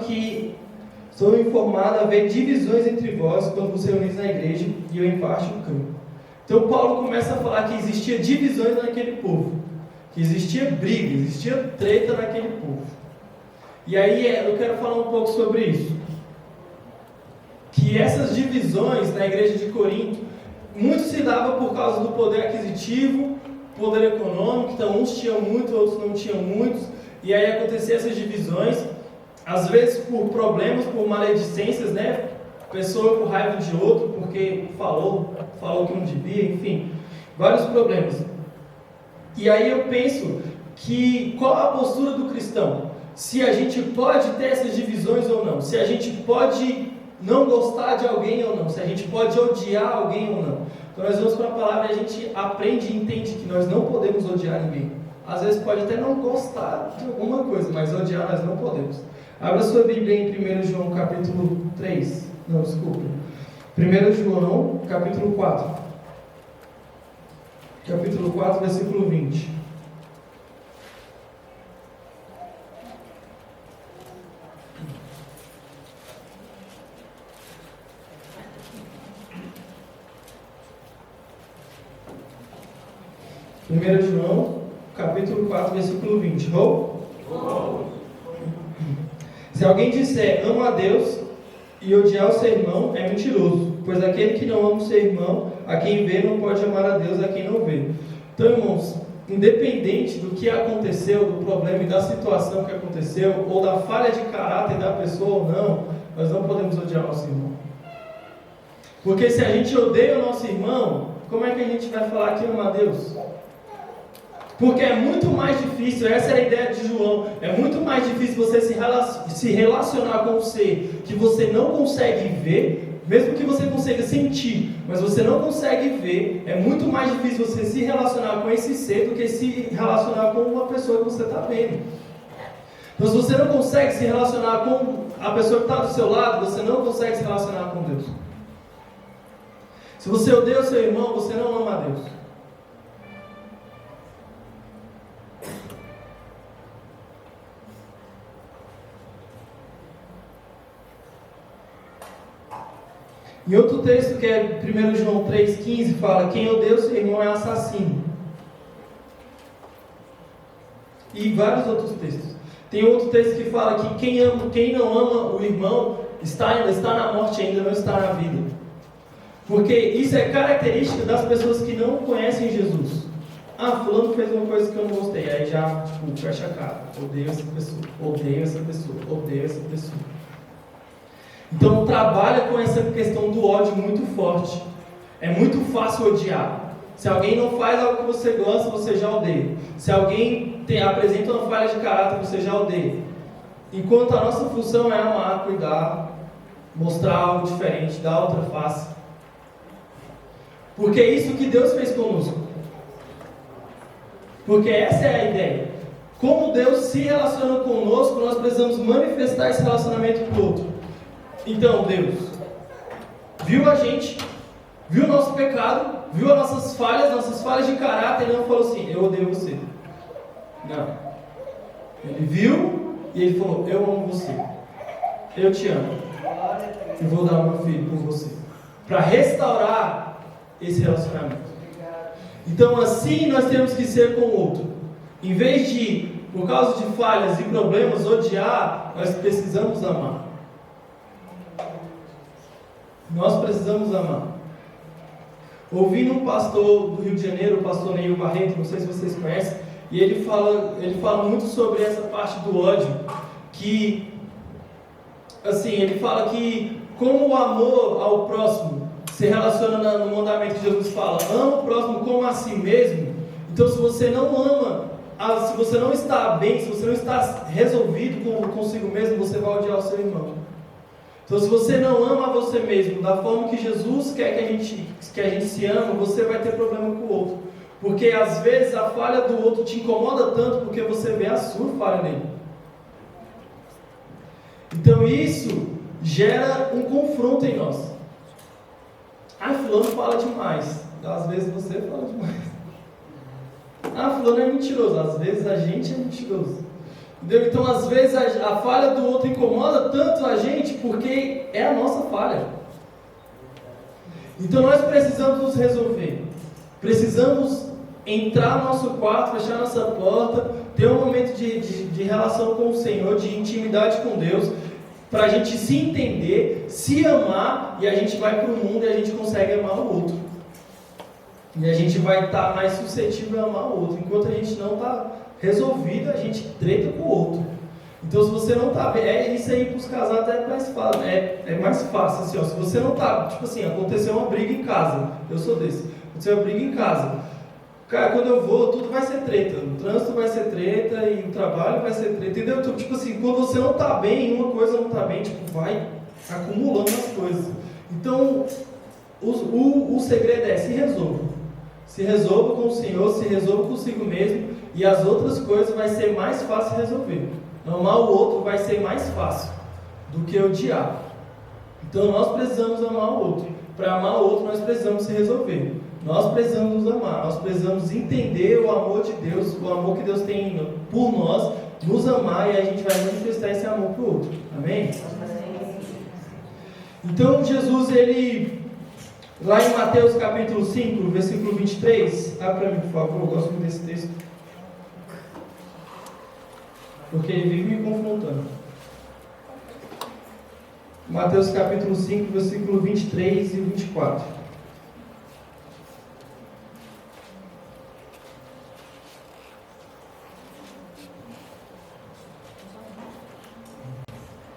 a haver divisões entre vós quando vos reunis na igreja e eu em parte no campo. Então Paulo começa a falar que existia divisões naquele povo, que existia briga, existia treta naquele povo. E aí eu quero falar um pouco sobre isso. Que essas divisões na igreja de Corinto, muito se dava por causa do poder aquisitivo, poder econômico. Então uns tinham muito, outros não tinham muitos, e aí aconteciam essas divisões, às vezes por problemas, por maledicências, né? Pessoa com raiva de outro porque falou que não devia, enfim, vários problemas. E aí eu penso que qual a postura do cristão? Se a gente pode ter essas divisões ou não, se a gente pode não gostar de alguém ou não, se a gente pode odiar alguém ou não. Então nós vamos para a palavra e a gente aprende e entende que nós não podemos odiar ninguém. Às vezes pode até não gostar de alguma coisa, mas odiar nós não podemos. Abra sua Bíblia em 1 João capítulo 3. Não, desculpa. 1 João capítulo 4. Capítulo 4, versículo 20. Primeiro João, capítulo 4, versículo 20. Se alguém disser amo a Deus e odiar o seu irmão, é mentiroso, pois aquele que não ama o seu irmão, a quem vê, não pode amar a Deus a quem não vê. Então, irmãos, independente do que aconteceu, do problema e da situação que aconteceu, ou da falha de caráter da pessoa ou não, nós não podemos odiar o nosso irmão. Porque se a gente odeia o nosso irmão, como é que a gente vai falar que ama a Deus? Porque é muito mais difícil, essa é a ideia de João, é muito mais difícil você se relacionar com um ser que você não consegue ver, Mesmo que você consiga sentir, mas você não consegue ver, é muito mais difícil você se relacionar com esse ser do que se relacionar com uma pessoa que você está vendo. Então, se você não consegue se relacionar com a pessoa que está do seu lado, você não consegue se relacionar com Deus. Se você odeia o seu irmão, você não ama a Deus. Em outro texto, que é 1 João 3,15, fala: quem odeia o seu irmão é assassino. E vários outros textos. Tem outro texto que fala que quem não ama o irmão está na morte, ainda não está na vida. Porque isso é característica das pessoas que não conhecem Jesus. Ah, fulano fez uma coisa que eu não gostei. Aí já, fecha a cara. Odeio essa pessoa, odeio essa pessoa, odeio essa pessoa. Então trabalha com essa questão do ódio muito forte. É muito fácil odiar. Se alguém não faz algo que você gosta, você já odeia. Se alguém apresenta uma falha de caráter, você já odeia. Enquanto a nossa função é amar, cuidar, mostrar algo diferente, dar outra face. Porque é isso que Deus fez conosco. Porque essa é a ideia. Como Deus se relaciona conosco, nós precisamos manifestar esse relacionamento para o outro. Então, Deus viu a gente, viu o nosso pecado, viu as nossas falhas de caráter, e não falou assim: eu odeio você. Não. Ele viu e ele falou: eu amo você, eu te amo, e vou dar o meu filho por você, para restaurar esse relacionamento. Então, assim nós temos que ser com o outro. Em vez de, por causa de falhas e problemas, odiar, nós precisamos amar. Nós precisamos amar. Ouvindo um pastor do Rio de Janeiro, o pastor Neil Barreto, não sei se vocês conhecem, e ele fala muito sobre essa parte do ódio, que, assim, ele fala que como o amor ao próximo se relaciona no mandamento que Jesus fala: ama o próximo como a si mesmo. Então, se você não ama, se você não está bem, se você não está resolvido consigo mesmo, você vai odiar o seu irmão. Então, se você não ama você mesmo da forma que Jesus quer que a gente se ama, você vai ter problema com o outro. Porque às vezes a falha do outro te incomoda tanto porque você vê a sua falha nele. Então isso gera um confronto em nós. Ah, fulano fala demais. Às vezes você fala demais. Ah, fulano é mentiroso. Às vezes a gente é mentiroso. Entendeu? Então, às vezes, a falha do outro incomoda tanto a gente porque é a nossa falha. Então, nós precisamos nos resolver. Precisamos entrar no nosso quarto, fechar nossa porta, ter um momento de relação com o Senhor, de intimidade com Deus, para a gente se entender, se amar, e a gente vai para o mundo e a gente consegue amar o outro. E a gente vai estar mais suscetível a amar o outro. Enquanto a gente não está resolvido, a gente treta com o outro. Então, se você não está bem, isso aí para os casais até é mais fácil. É mais fácil, assim, ó, se você não está, tipo assim, aconteceu uma briga em casa, eu sou desse, aconteceu uma briga em casa, cara, quando eu vou, tudo vai ser treta, o trânsito vai ser treta, e o trabalho vai ser treta, entendeu? Então, tipo assim, quando você não está bem, uma coisa não está bem, tipo, vai acumulando as coisas. Então, o segredo é: se resolva. Se resolva com o Senhor, se resolva consigo mesmo, e as outras coisas vai ser mais fácil resolver. Amar o outro vai ser mais fácil do que odiar. Então nós precisamos amar o outro. Para amar o outro, nós precisamos se resolver. Nós precisamos nos amar, nós precisamos entender o amor de Deus, o amor que Deus tem por nós, nos amar, e a gente vai manifestar esse amor para o outro. Amém? Então Jesus, ele, lá em Mateus capítulo 5, versículo 23, abre para mim, por favor, eu gosto muito desse texto, porque ele vive me confrontando. Mateus capítulo 5, versículo 23 e 24.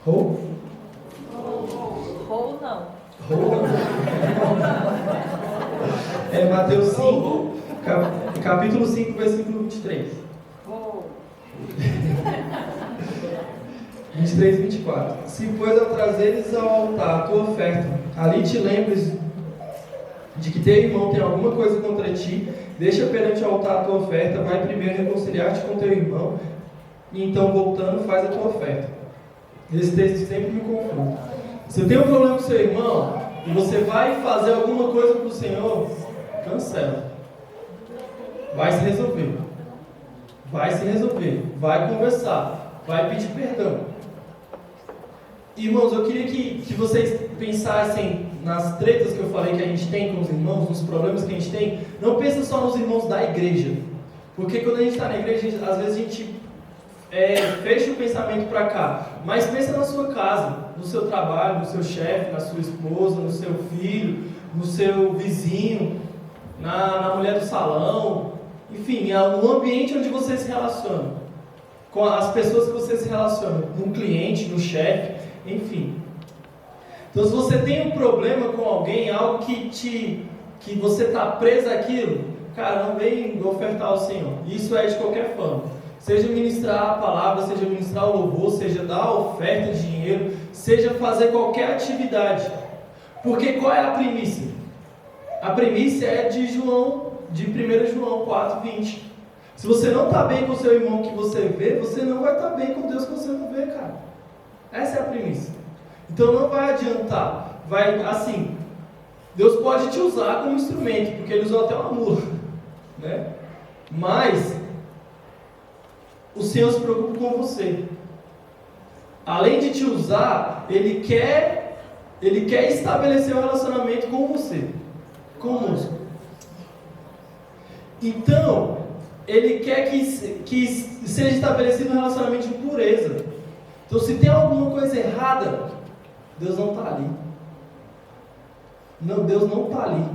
Ou não. É Mateus 5, capítulo 5, versículo 23. 23 e 24. Se, pois, ao trazeres ao altar a tua oferta, ali te lembres de que teu irmão tem alguma coisa contra ti, deixa perante o altar a tua oferta, vai primeiro reconciliar-te com teu irmão, e então voltando faz a tua oferta. Esse texto sempre me confunde. Se eu tenho um problema com seu irmão, e você vai fazer alguma coisa para o Senhor, cancela. Vai se resolver. Vai se resolver. Vai conversar. Vai pedir perdão. Irmãos, eu queria que vocês pensassem nas tretas que eu falei que a gente tem com os irmãos, nos problemas que a gente tem. Não pensa só nos irmãos da igreja. Porque quando a gente está na igreja, às vezes a gente fecha o pensamento para cá. Mas pensa na sua casa, no seu trabalho, no seu chefe, na sua esposa, no seu filho, no seu vizinho, na mulher do salão. Enfim, no ambiente onde você se relaciona. Com as pessoas que você se relaciona. No cliente, no chefe, enfim. Então, se você tem um problema com alguém, algo que você está preso àquilo, cara, não vem ofertar ao Senhor. Isso é de qualquer forma. Seja ministrar a palavra, seja ministrar o louvor, seja dar oferta de dinheiro, seja fazer qualquer atividade. Porque qual é a primícia? A primícia é de 1 João 4:20. Se você não está bem com o seu irmão que você vê, você não vai estar bem com Deus que você não vê, cara. Essa é a primícia. Então não vai adiantar. Assim, Deus pode te usar como instrumento, porque Ele usou até uma mula, né? Mas o Senhor se preocupa com você. Além de te usar, Ele quer estabelecer um relacionamento com você, conosco. Então, Ele quer que seja estabelecido um relacionamento de pureza. Então, se tem alguma coisa errada, Deus não está ali. Não, Deus não está ali.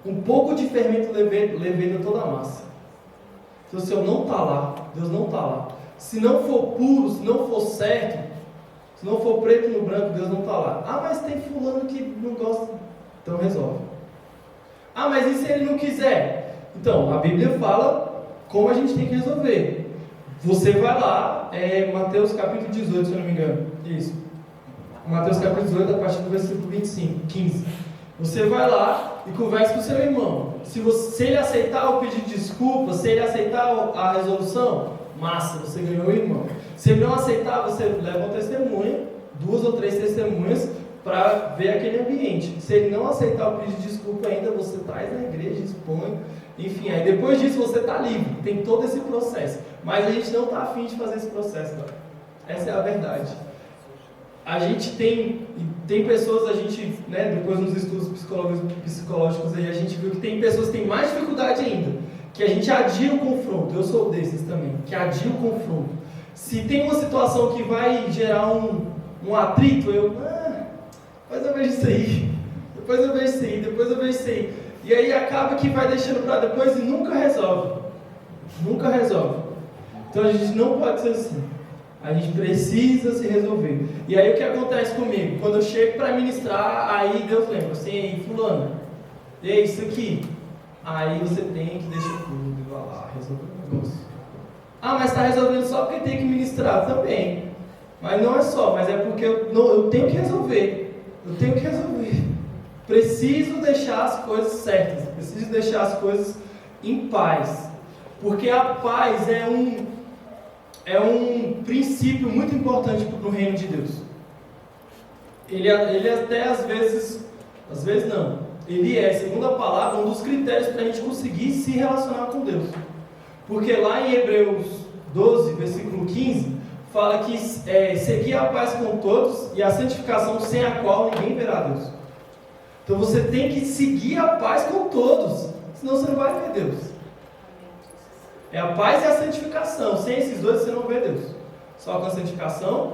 Um pouco de fermento leveda toda a massa. Então, o Senhor não está lá. Deus não está lá. Se não for puro, se não for certo, se não for preto no branco, Deus não está lá. Ah, mas tem fulano que não gosta. Então resolve. Ah, mas e se ele não quiser? Então, a Bíblia fala como a gente tem que resolver. Você vai lá, Mateus capítulo 18, se eu não me engano. Isso. Mateus capítulo 18, a partir do versículo 15. Você vai lá e conversa com o seu irmão. Se ele aceitar o pedido de desculpa, se ele aceitar a resolução, massa, você ganhou o irmão. Se ele não aceitar, você leva uma testemunha, 2 ou 3 testemunhas, para ver aquele ambiente. Se ele não aceitar o pedido de desculpa ainda, você traz na igreja, expõe. Enfim, aí depois disso você está livre. Tem todo esse processo. Mas a gente não está afim de fazer esse processo, não. Essa é a verdade. A gente tem pessoas, depois nos estudos psicológicos aí, a gente viu que tem pessoas que têm mais dificuldade ainda, que a gente adia o confronto. Eu sou desses também, que adia o confronto. Se tem uma situação que vai gerar um atrito, depois eu vejo isso aí. E aí acaba que vai deixando para depois e nunca resolve. Então a gente não pode ser assim. A gente precisa se resolver. E aí o que acontece comigo? Quando eu chego para ministrar, aí Deus lembra assim, ei, fulano, ei, isso aqui. Aí você tem que deixar tudo e vai lá, resolver o negócio. Ah, mas está resolvendo só porque tem que ministrar também. Mas não é só, mas é porque eu tenho que resolver. Preciso deixar as coisas certas. Preciso deixar as coisas em paz. Porque a paz é um princípio muito importante no reino de Deus. Ele até às vezes não. Ele segundo a palavra, um dos critérios para a gente conseguir se relacionar com Deus. Porque lá em Hebreus 12, versículo 15, fala que seguir a paz com todos e a santificação sem a qual ninguém verá Deus. Então você tem que seguir a paz com todos, senão você não vai ver Deus. É a paz e a santificação. Sem esses dois você não vê Deus. Só com a santificação,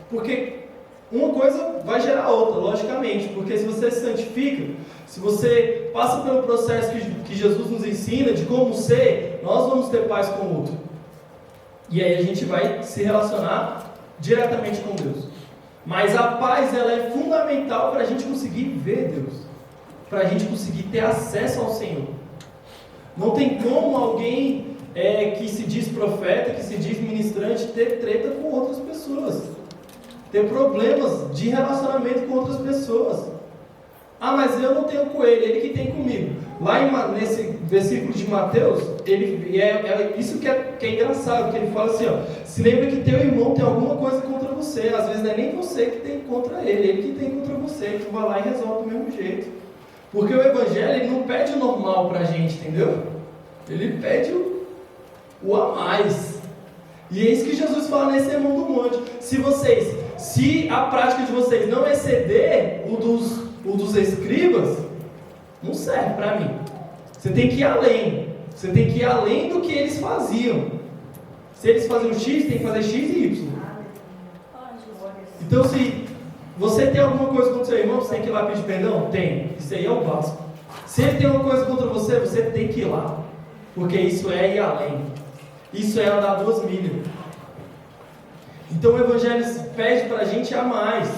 porque uma coisa vai gerar a outra, logicamente. Porque se você se santifica, se você passa pelo processo que Jesus nos ensina de como ser, nós vamos ter paz com o outro. E aí a gente vai se relacionar diretamente com Deus. Mas a paz, ela é fundamental para a gente conseguir ver Deus. Para a gente conseguir ter acesso ao Senhor. Não tem como alguém que se diz profeta, que se diz ministrante, ter treta com outras pessoas. ter problemas de relacionamento com outras pessoas. Ah, mas eu não tenho com ele que tem comigo. Lá nesse versículo de Mateus, isso que é engraçado, que ele fala assim, ó, se lembra que teu irmão tem alguma coisa contra você, às vezes não é nem você que tem contra ele que tem contra você, tu vai lá e resolve do mesmo jeito. Porque o Evangelho, ele não pede o normal pra gente, entendeu? Ele pede o a mais. E é isso que Jesus fala nesse Sermão do Monte. Se a prática de vocês não exceder o dos escribas, não serve para mim. Você tem que ir além. Você tem que ir além do que eles faziam. Se eles faziam X, tem que fazer X e Y. Então, se você tem alguma coisa contra o seu irmão, você tem que ir lá pedir perdão? Tem. Isso aí é o básico. Se ele tem alguma coisa contra você, você tem que ir lá. Porque isso é ir além. Isso é andar 2 milhas. Então o Evangelho pede para a gente a mais.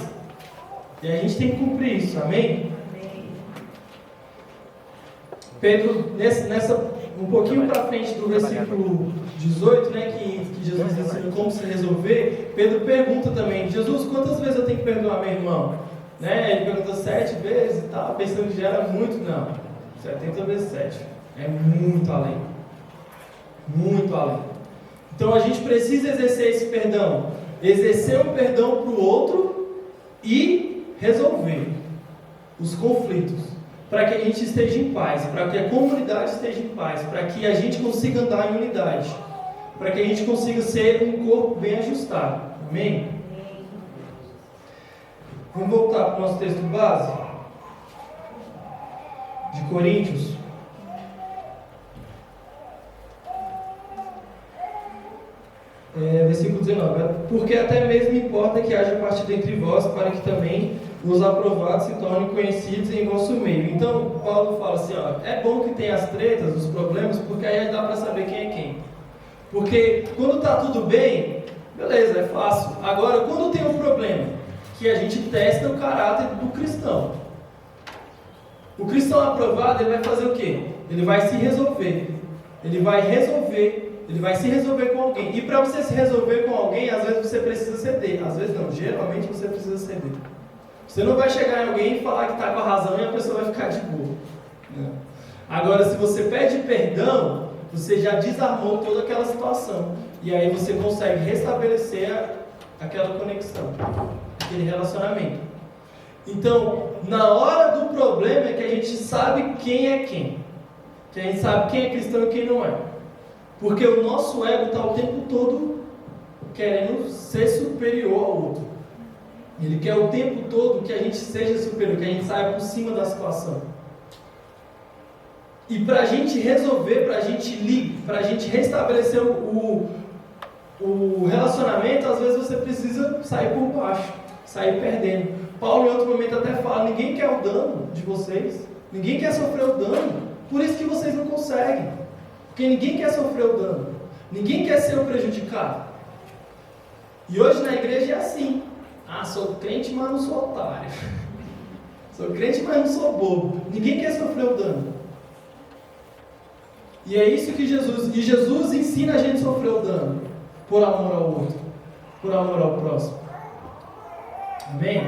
E a gente tem que cumprir isso, amém? Pedro, um pouquinho para frente do versículo 18, né, que Jesus ensina como se resolver, Pedro pergunta também, Jesus, quantas vezes eu tenho que perdoar meu irmão? Né? Ele pergunta 7 vezes e tal, pensando que já era muito, não, 70 vezes 7, é muito além. Muito além. Então a gente precisa exercer esse perdão, exercer um perdão para o outro e resolver os conflitos, para que a gente esteja em paz, para que a comunidade esteja em paz, para que a gente consiga andar em unidade, para que a gente consiga ser um corpo bem ajustado. Amém? Vamos voltar para o nosso texto base de Coríntios. Versículo 19. Porque até mesmo importa que haja partido entre vós, para que também os aprovados se tornem conhecidos em vosso meio. Então, Paulo fala assim, ó, é bom que tenha as tretas, os problemas, porque aí dá para saber quem é quem. Porque quando está tudo bem, beleza, é fácil. Agora, quando tem um problema, que a gente testa o caráter do cristão. O cristão aprovado, ele vai fazer o quê? Ele vai se resolver. Ele vai se resolver com alguém. E para você se resolver com alguém, às vezes você precisa ceder. Às vezes não, geralmente você precisa ceder. Você não vai chegar em alguém e falar que está com a razão e a pessoa vai ficar de boa. Não. Agora, se você pede perdão, você já desarmou toda aquela situação. E aí você consegue restabelecer aquela conexão, aquele relacionamento. Então, na hora do problema é que a gente sabe quem é quem. Que a gente sabe quem é cristão e quem não é. Porque o nosso ego está o tempo todo querendo ser superior ao outro. Ele quer o tempo todo que a gente seja superior, que a gente saia por cima da situação. E para a gente resolver, para a gente restabelecer o relacionamento, às vezes você precisa sair por baixo, sair perdendo. Paulo em outro momento até fala, ninguém quer o dano de vocês, ninguém quer sofrer o dano, por isso que vocês não conseguem. Porque ninguém quer sofrer o dano, ninguém quer ser o prejudicado. E hoje na igreja é assim. Ah, sou crente, mas não sou otário. Sou crente, mas não sou bobo. Ninguém quer sofrer o dano. E é isso que Jesus ensina a gente a sofrer o dano, por amor ao outro, por amor ao próximo. Amém?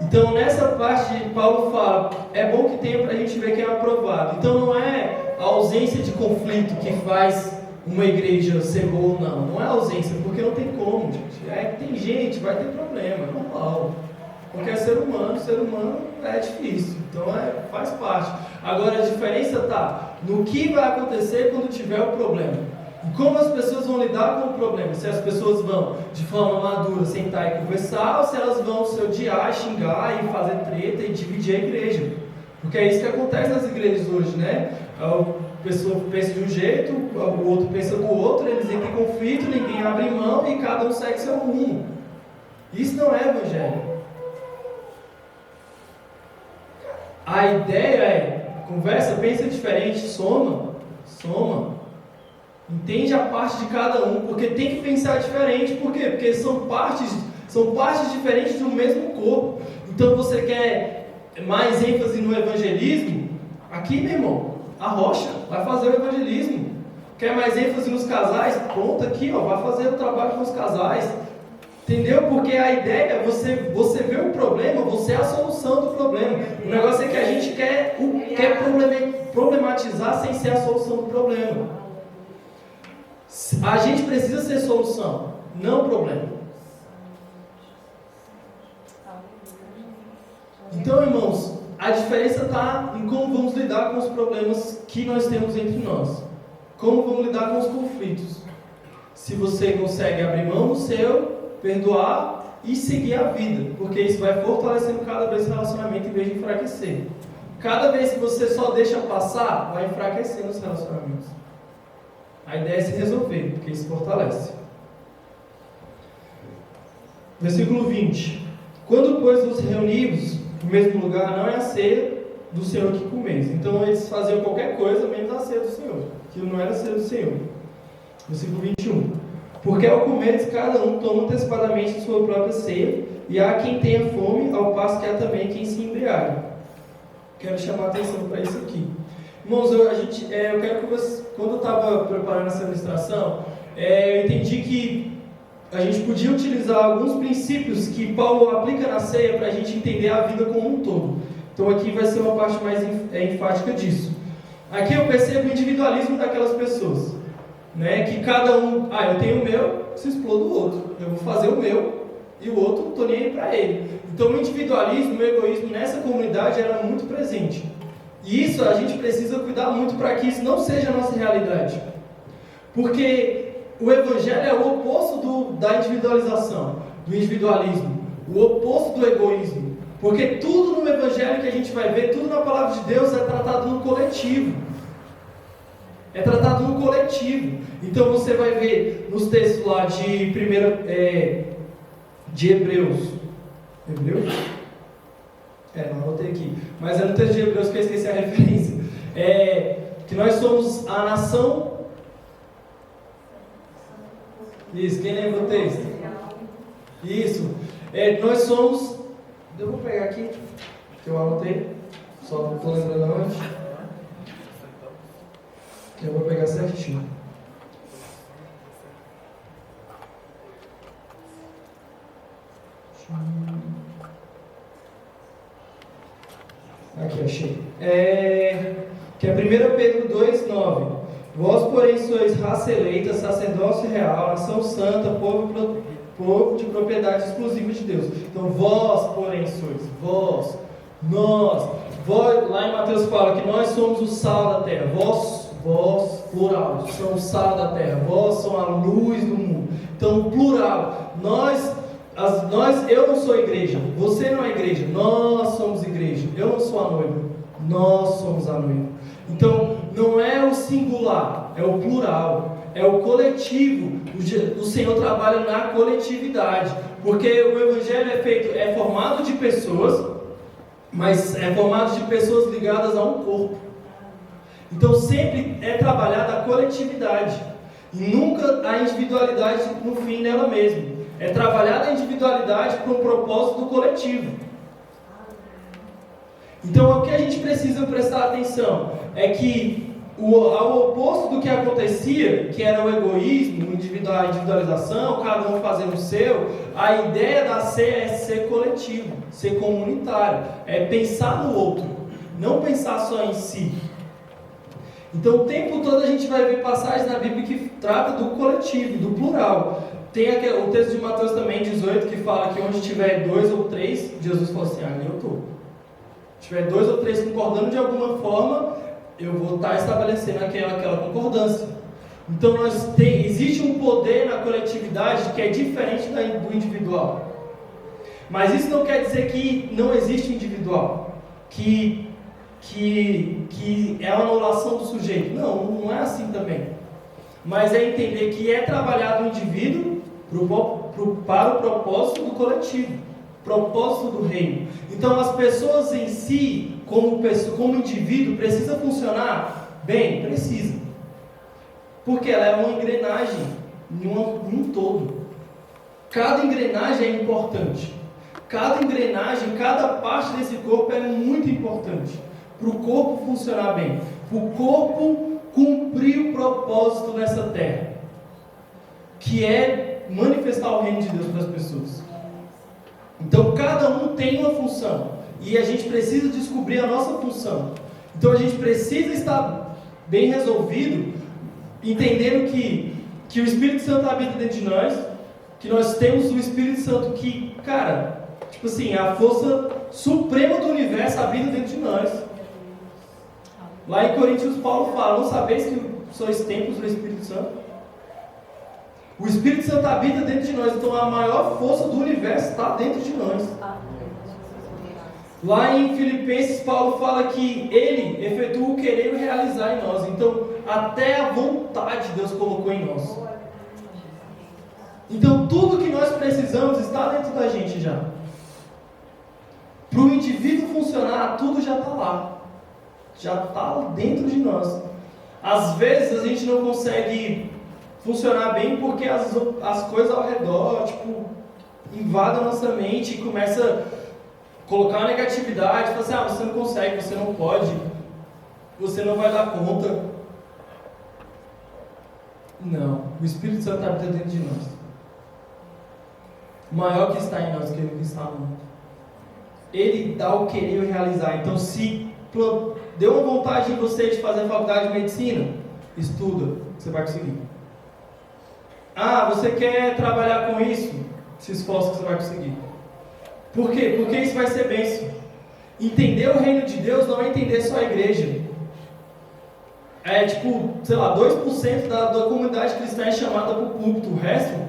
Então nessa parte Paulo fala, é bom que tenha para a gente ver quem é aprovado. Então não é a ausência de conflito que faz uma igreja ser boa ou não. Não é ausência, porque não tem como, gente. Tem gente, vai ter problema, é normal. Porque é ser humano é difícil. Então faz parte. Agora a diferença está no que vai acontecer quando tiver o problema. E como as pessoas vão lidar com o problema. Se as pessoas vão de forma madura sentar e conversar, ou se elas vão se odiar, xingar e fazer treta e dividir a igreja. Porque é isso que acontece nas igrejas hoje, né? A pessoa pensa de um jeito, o outro pensa do outro, eles entram em conflito, ninguém abre mão e cada um segue seu rumo. Isso não é evangelho. A ideia é, conversa, pensa diferente, soma. Entende a parte de cada um, porque tem que pensar diferente. Por quê? Porque são partes diferentes do mesmo corpo. Então você quer mais ênfase no evangelismo? Aqui, meu irmão, a rocha vai fazer o evangelismo. Quer mais ênfase nos casais? Pronto, aqui, ó, vai fazer o trabalho com os casais. Entendeu? Porque a ideia é você vê o problema, você é a solução do problema. O negócio é que a gente quer problematizar sem ser a solução do problema. A gente precisa ser solução, não problema. Então, irmãos, a diferença está em como vamos lidar com os problemas que nós temos entre nós. Como vamos lidar com os conflitos. Se você consegue abrir mão do seu, perdoar e seguir a vida, porque isso vai fortalecendo cada vez o relacionamento em vez de enfraquecer. Cada vez que você só deixa passar, vai enfraquecendo os relacionamentos. A ideia é se resolver, porque isso fortalece. Versículo 20. Quando, pois, nos reunimos no mesmo lugar, não é a ceia do Senhor que comeis. Então eles faziam qualquer coisa menos a ceia do Senhor. Aquilo não era a ceia do Senhor. Versículo 21. Porque ao comeres, cada um toma antecipadamente sua própria ceia, e há quem tenha fome, ao passo que há também quem se embriague. Quero chamar a atenção para isso aqui. Irmãos, eu quero que vocês, quando eu estava preparando essa ministração, eu entendi que a gente podia utilizar alguns princípios que Paulo aplica na ceia para a gente entender a vida como um todo. Então aqui vai ser uma parte mais enfática disso. Aqui eu percebo o individualismo daquelas pessoas. Né? Que cada um, eu tenho o meu, se exploda o outro. Eu vou fazer o meu e o outro, não estou nem aí para ele. Então o individualismo, o egoísmo nessa comunidade era muito presente. E isso a gente precisa cuidar muito para que isso não seja a nossa realidade. Porque o evangelho é o oposto da individualização, do individualismo, o oposto do egoísmo. Porque tudo no evangelho que a gente vai ver, tudo na palavra de Deus é tratado no coletivo. É tratado no coletivo. Então você vai ver nos textos lá de Hebreus. Hebreus? Não anotei aqui. Mas é no texto de Hebreus que eu esqueci a referência. Que nós somos a nação. Isso, quem lembra o texto? Isso. Nós somos. Eu vou pegar aqui, que eu anotei. Só não estou lembrando antes. Eu vou pegar certinho. Aqui, achei. Que é 1 Pedro 2,9. Vós, porém, sois raça eleita, sacerdócio real, nação santa, povo de propriedade exclusiva de Deus. Então, vós, porém, sois. Vós, nós. Lá em Mateus fala que nós somos o sal da terra. Vós, plural, são o sal da terra. Vós são a luz do mundo. Então, plural. Eu não sou igreja. Você não é igreja. Nós somos igreja. Eu não sou a noiva. Nós somos a noiva. Então, não é o singular, é o plural, é o coletivo. O Senhor trabalha na coletividade, porque o Evangelho é formado de pessoas, mas é formado de pessoas ligadas a um corpo. Então, sempre é trabalhada a coletividade, e nunca a individualidade no fim nela mesma. É trabalhada a individualidade para um propósito do coletivo. Então, o que a gente precisa prestar atenção é que, ao oposto do que acontecia, que era o egoísmo, a individualização, cada um fazendo o seu, a ideia da ceia é ser coletivo, ser comunitário, é pensar no outro, não pensar só em si. Então, o tempo todo a gente vai ver passagens na Bíblia que trata do coletivo, do plural. Tem o texto de Mateus também, 18, que fala que onde tiver 2 ou 3, Jesus falou assim, ali eu estou. Se tiver 2 ou 3 concordando de alguma forma, eu vou estar estabelecendo aquela concordância. Então existe um poder na coletividade que é diferente do individual. Mas isso não quer dizer que não existe individual, que é uma anulação do sujeito. Não é assim também. Mas é entender que é trabalhado o indivíduo para o propósito do coletivo, propósito do reino. Então as pessoas em si, como indivíduo, precisam funcionar bem? Precisa. Porque ela é uma engrenagem num todo. Cada engrenagem é importante. Cada engrenagem, cada parte desse corpo é muito importante para o corpo funcionar bem, para o corpo cumprir o propósito nessa terra, que é manifestar o reino de Deus para as pessoas. Então cada um tem uma função e a gente precisa descobrir a nossa função. Então a gente precisa estar bem resolvido, entendendo que o Espírito Santo habita dentro de nós, que nós temos o Espírito Santo que, cara, tipo assim, a força suprema do universo habita dentro de nós. Lá em Coríntios, Paulo fala: não sabeis que sois templos do Espírito Santo? O Espírito Santo habita dentro de nós, então a maior força do universo está dentro de nós. Lá em Filipenses, Paulo fala que ele efetua o querer e o realizar em nós. Então, até a vontade Deus colocou em nós. Então, tudo que nós precisamos está dentro da gente já. Para o indivíduo funcionar, tudo já está lá. Já está dentro de nós. Às vezes, a gente não consegue funcionar bem porque as coisas ao redor, tipo, invadem a nossa mente e começa a colocar uma negatividade, falar assim: você não consegue, você não pode, você não vai dar conta. Não, o Espírito Santo habita dentro de nós. O maior que está em nós que ele que está no mundo. Ele dá o querer e o realizar. Então, se deu uma vontade em você de fazer a faculdade de medicina, estuda, você vai conseguir. Você quer trabalhar com isso? Se esforça que você vai conseguir. Por quê? Porque isso vai ser bênção. Entender o reino de Deus não é entender só a igreja. É tipo, sei lá, 2% da comunidade cristã é chamada para o púlpito. O resto,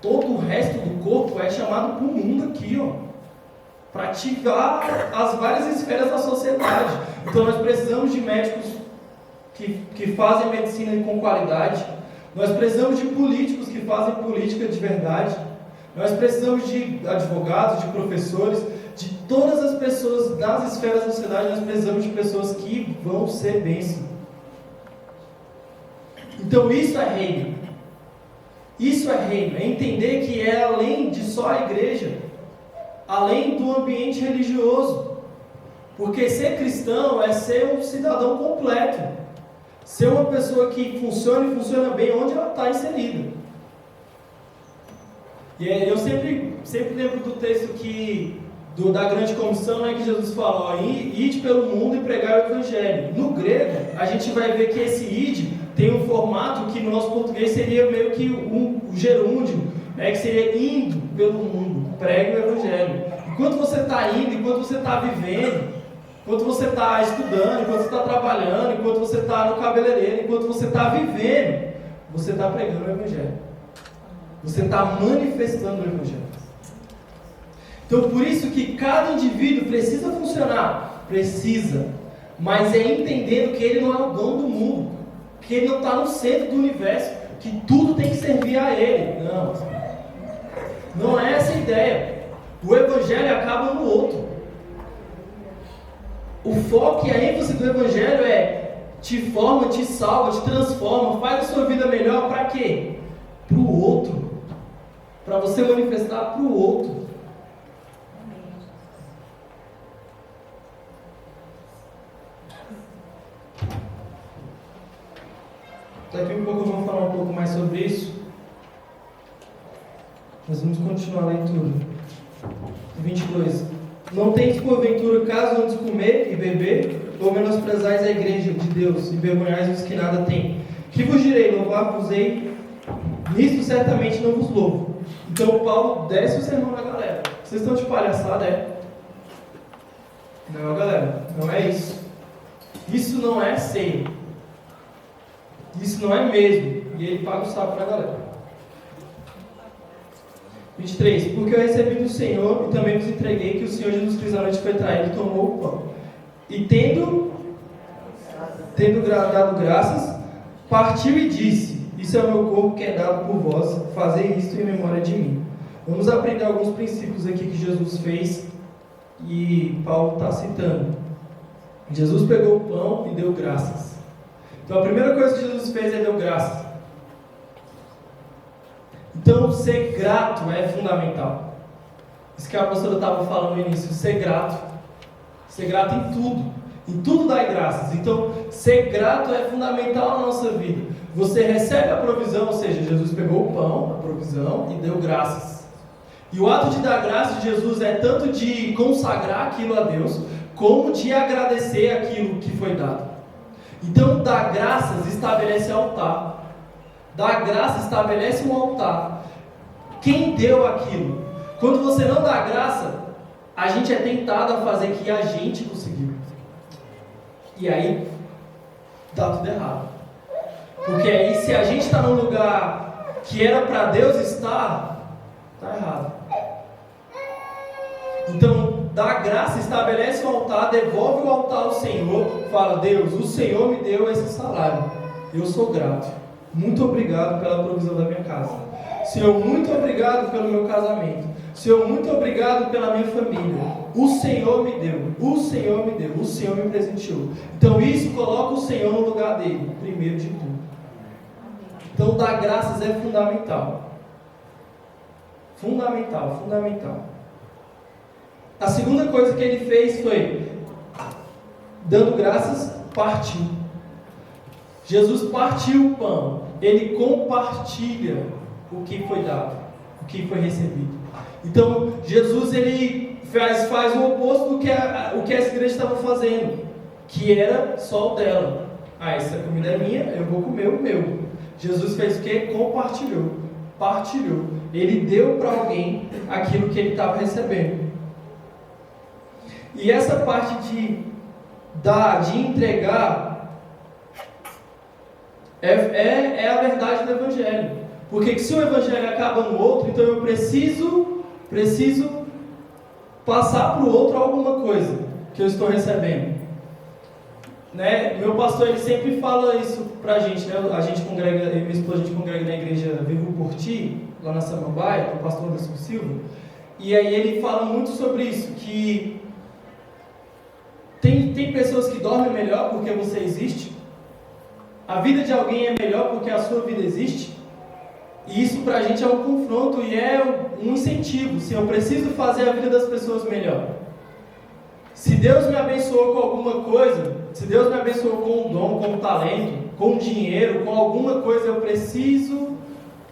todo o resto do corpo é chamado para o mundo aqui, ó. Para ativar as várias esferas da sociedade. Então nós precisamos de médicos que fazem medicina com qualidade. Nós precisamos de políticos que fazem política de verdade. Nós precisamos de advogados, de professores, de todas as pessoas das esferas da sociedade. Nós precisamos de pessoas que vão ser bênção. Então isso é reino. Isso é reino. É entender que é além de só a igreja, além do ambiente religioso. Porque ser cristão é ser um cidadão completo. Ser uma pessoa que funciona e funciona bem onde ela está inserida. E eu sempre lembro do texto da grande comissão, né, que Jesus fala: ide pelo mundo e pregar o evangelho. No grego, a gente vai ver que esse ide tem um formato que no nosso português seria meio que um gerúndio, né, que seria indo pelo mundo, pregue o evangelho. Enquanto você está indo, enquanto você está vivendo, enquanto você está estudando, enquanto você está trabalhando, enquanto você está no cabeleireiro, enquanto você está vivendo, você está pregando o evangelho. Você está manifestando o evangelho. Então, por isso que cada indivíduo precisa funcionar. Precisa. Mas é entendendo que ele não é o dono do mundo. Que ele não está no centro do universo. Que tudo tem que servir a ele. Não. Não é essa a ideia. O evangelho acaba no outro. O foco e a ênfase do evangelho é: te forma, te salva, te transforma, faz a sua vida melhor. Para quê? Para o outro. Para você manifestar para o outro. Daqui a pouco eu vou falar um pouco mais sobre isso. Nós vamos continuar a leitura. 22. Não tendes porventura caso antes comer e beber, ou menosprezais a igreja de Deus, e envergonhais os que nada têm? Que vos direi, louvar-vos-ei, nisto certamente não vos louvo. Então Paulo desce o sermão na galera. Vocês estão de palhaçada, é? Não, galera, não é isso. Isso não é ceia. Isso não é mesmo. E ele paga o sapo pra galera. 23. Porque eu recebi do Senhor e também vos entreguei que o Senhor Jesus Cristo, à noite foi traído, tomou o pão. E tendo dado graças, partiu e disse: isso é o meu corpo que é dado por vós, fazei isto em memória de mim. Vamos aprender alguns princípios aqui que Jesus fez e Paulo está citando. Jesus pegou o pão e deu graças. Então a primeira coisa que Jesus fez é deu graças. Então ser grato é fundamental. Isso que a professora estava falando no início, ser grato. Ser grato em tudo. Em tudo dai graças. Então ser grato é fundamental na nossa vida. você recebe a provisão, ou seja, Jesus pegou o pão, a provisão, e deu graças. E o ato de dar graças de Jesus é tanto de consagrar aquilo a Deus, como de agradecer aquilo que foi dado. Então, dar graças estabelece altar. Dar graças estabelece um altar. Quem deu aquilo? Quando você não dá graça, a gente é tentado a fazer o que a gente conseguiu. E aí, dá tudo errado. Porque aí, se a gente está num lugar que era para Deus estar, está errado. Então, dar graça estabelece o altar, devolve o altar ao Senhor, fala: Deus, o Senhor me deu esse salário, eu sou grato, muito obrigado pela provisão da minha casa. Senhor, muito obrigado pelo meu casamento. Senhor, muito obrigado pela minha família. O Senhor me deu, o Senhor me deu, o Senhor me presenteou. Então isso coloca o Senhor no lugar dele, primeiro de tudo. Então dar graças é fundamental. Fundamental, fundamental. A segunda coisa que ele fez foi, dando graças, partiu. Jesus partiu o pão. Ele compartilha o que foi dado, o que foi recebido. Então, Jesus ele faz o oposto do que essa igreja estava fazendo, que era só o dela. Essa comida é minha, eu vou comer o meu. Jesus fez o quê? Compartilhou, partilhou. Ele deu para alguém aquilo que ele estava recebendo. E essa parte de dar, de entregar, é a verdade do Evangelho. Porque se o Evangelho acaba no outro, então eu preciso passar para o outro alguma coisa que eu estou recebendo. Né? Meu pastor ele sempre fala isso para a gente, né? A gente congrega, eu e minha esposa, a gente congrega na igreja Vivo por Ti, lá na Samambaia, com o pastor Anderson Silva. E aí ele fala muito sobre isso, que tem pessoas que dormem melhor porque você existe. A vida de alguém é melhor porque a sua vida existe. E isso para a gente é um confronto e é um incentivo. Se eu preciso fazer a vida das pessoas melhor. Se Deus me abençoou com alguma coisa, se Deus me abençoou com um dom, com um talento, com dinheiro, com alguma coisa, eu preciso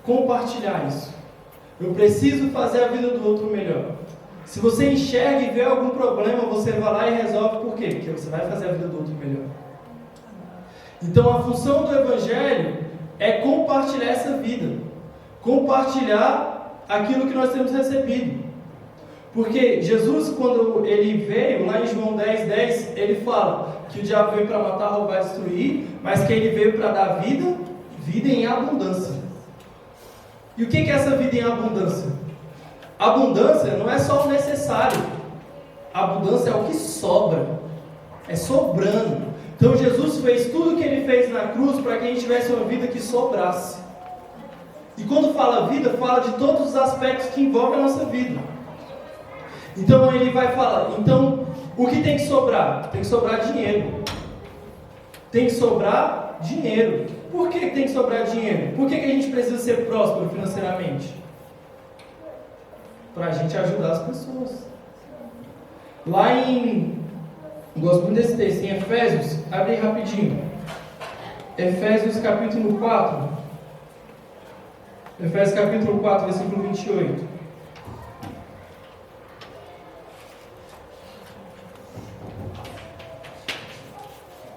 compartilhar isso. Eu preciso fazer a vida do outro melhor. Se você enxerga e vê algum problema, você vai lá e resolve. Por quê? Porque você vai fazer a vida do outro melhor. Então a função do Evangelho é compartilhar essa vida. Compartilhar aquilo que nós temos recebido. Porque Jesus, quando ele veio, lá em João 10:10, ele fala que o diabo veio para matar, roubar e destruir, mas que ele veio para dar vida, vida em abundância. E o que é essa vida em abundância? Abundância não é só o necessário. Abundância é o que sobra. É sobrando. Então Jesus fez tudo o que ele fez na cruz para que a gente tivesse uma vida que sobrasse. E quando fala vida, fala de todos os aspectos que envolvem a nossa vida. Então ele vai falar, então o que tem que sobrar? Tem que sobrar dinheiro. Tem que sobrar dinheiro. Por que tem que sobrar dinheiro? Por que a gente precisa ser próspero financeiramente? Para a gente ajudar as pessoas. Lá em... gosto muito desse texto, em Efésios, abre aí rapidinho. Efésios capítulo 4. Efésios capítulo 4, versículo 28.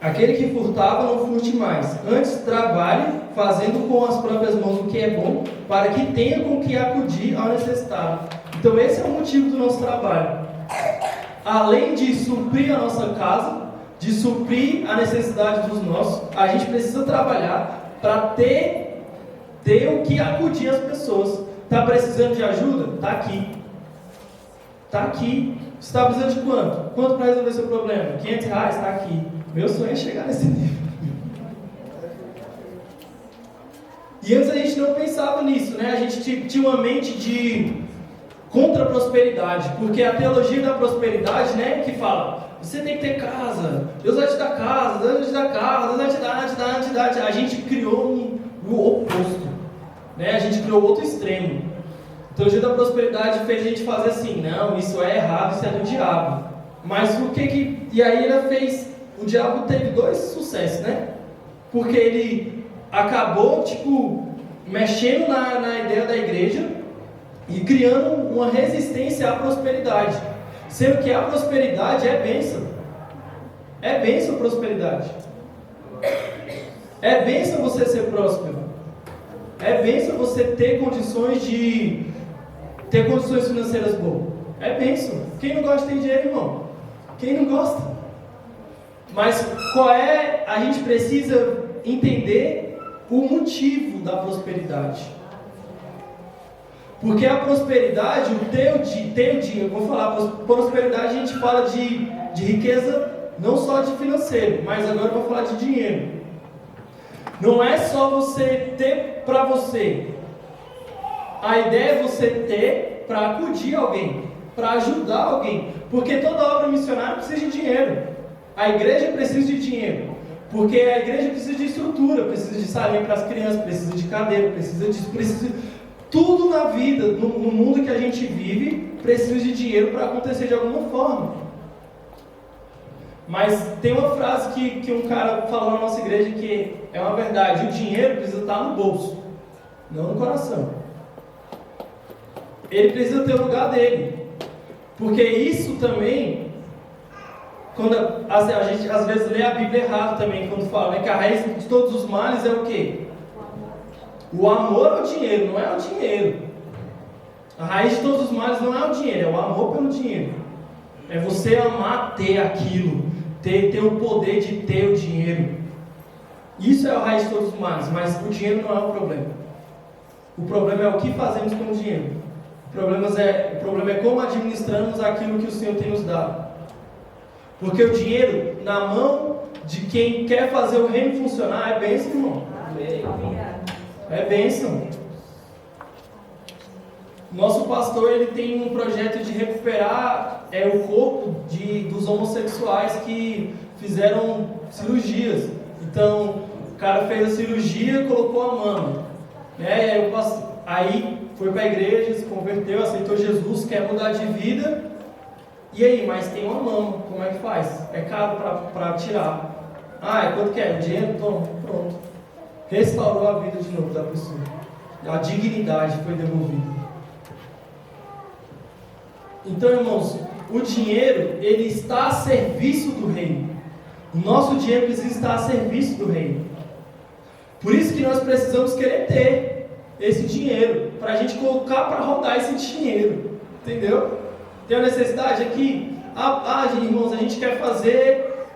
Aquele que furtava, não furte mais. Antes trabalhe, fazendo com as próprias mãos o que é bom, para que tenha com que acudir ao necessitado. Então esse é o motivo do nosso trabalho. Além de suprir a nossa casa, de suprir a necessidade dos nossos, a gente precisa trabalhar para ter o que acudir as pessoas. Está precisando de ajuda? Está aqui. Está aqui. Você está precisando de quanto? Quanto para resolver seu problema? R$500? Está aqui. Meu sonho é chegar nesse nível. E antes a gente não pensava nisso, né? A gente tinha uma mente de contra a prosperidade, porque a teologia da prosperidade, né, que fala, você tem que ter casa, Deus vai te dar casa, Deus vai te dar casa, Deus vai te dar. A gente criou o oposto, né? A gente criou o outro extremo. A teologia da prosperidade fez a gente fazer assim, não, isso é errado, isso é do diabo. Mas o que e aí ela fez, o diabo teve dois sucessos, né? Porque ele acabou, mexendo na ideia da igreja e criando uma resistência à prosperidade. Sendo que a prosperidade é bênção. É bênção a prosperidade. É bênção você ser próspero. É bênção você ter condições financeiras boas. É bênção. Quem não gosta de ter dinheiro, irmão? Quem não gosta? Mas a gente precisa entender o motivo da prosperidade. Porque a prosperidade, eu vou falar, prosperidade a gente fala de riqueza, não só de financeiro, mas agora eu vou falar de dinheiro. Não é só você ter para você. A ideia é você ter para acudir alguém, para ajudar alguém. Porque toda obra missionária precisa de dinheiro. A igreja precisa de dinheiro. Porque a igreja precisa de estrutura, precisa de salinha para as crianças, precisa de cadeira, precisa tudo na vida, no mundo que a gente vive, precisa de dinheiro para acontecer de alguma forma. Mas tem uma frase que um cara falou na nossa igreja que é uma verdade: o dinheiro precisa estar no bolso, não no coração. Ele precisa ter o lugar dele. Porque isso também, quando a gente às vezes lê a Bíblia errado também, quando fala que a raiz de todos os males é o quê? O amor ao dinheiro, não é o dinheiro. A raiz de todos os males não é o dinheiro, é o amor pelo dinheiro. É você amar ter aquilo, ter o poder de ter o dinheiro. Isso é a raiz de todos os males, mas o dinheiro não é o problema. O problema é o que fazemos com o dinheiro. O problema é como administramos aquilo que o Senhor tem nos dado. Porque o dinheiro, na mão de quem quer fazer o reino funcionar, é bênção, irmão. É bênção. Nosso pastor, ele tem um projeto de recuperar o corpo dos homossexuais que fizeram cirurgias. Então, o cara fez a cirurgia e colocou a mama. Aí foi para a igreja, se converteu, aceitou Jesus, quer mudar de vida. E aí, mas tem uma mama, como é que faz? É caro para tirar. Quanto que é? O dinheiro? Toma, pronto. Restaurou a vida de novo da pessoa. A dignidade foi devolvida. Então, irmãos, o dinheiro, ele está a serviço do reino. O nosso dinheiro precisa estar a serviço do reino. Por isso que nós precisamos querer ter esse dinheiro, para a gente colocar para rodar esse dinheiro. Entendeu? Tem uma necessidade aqui? Irmãos, a gente quer fazer,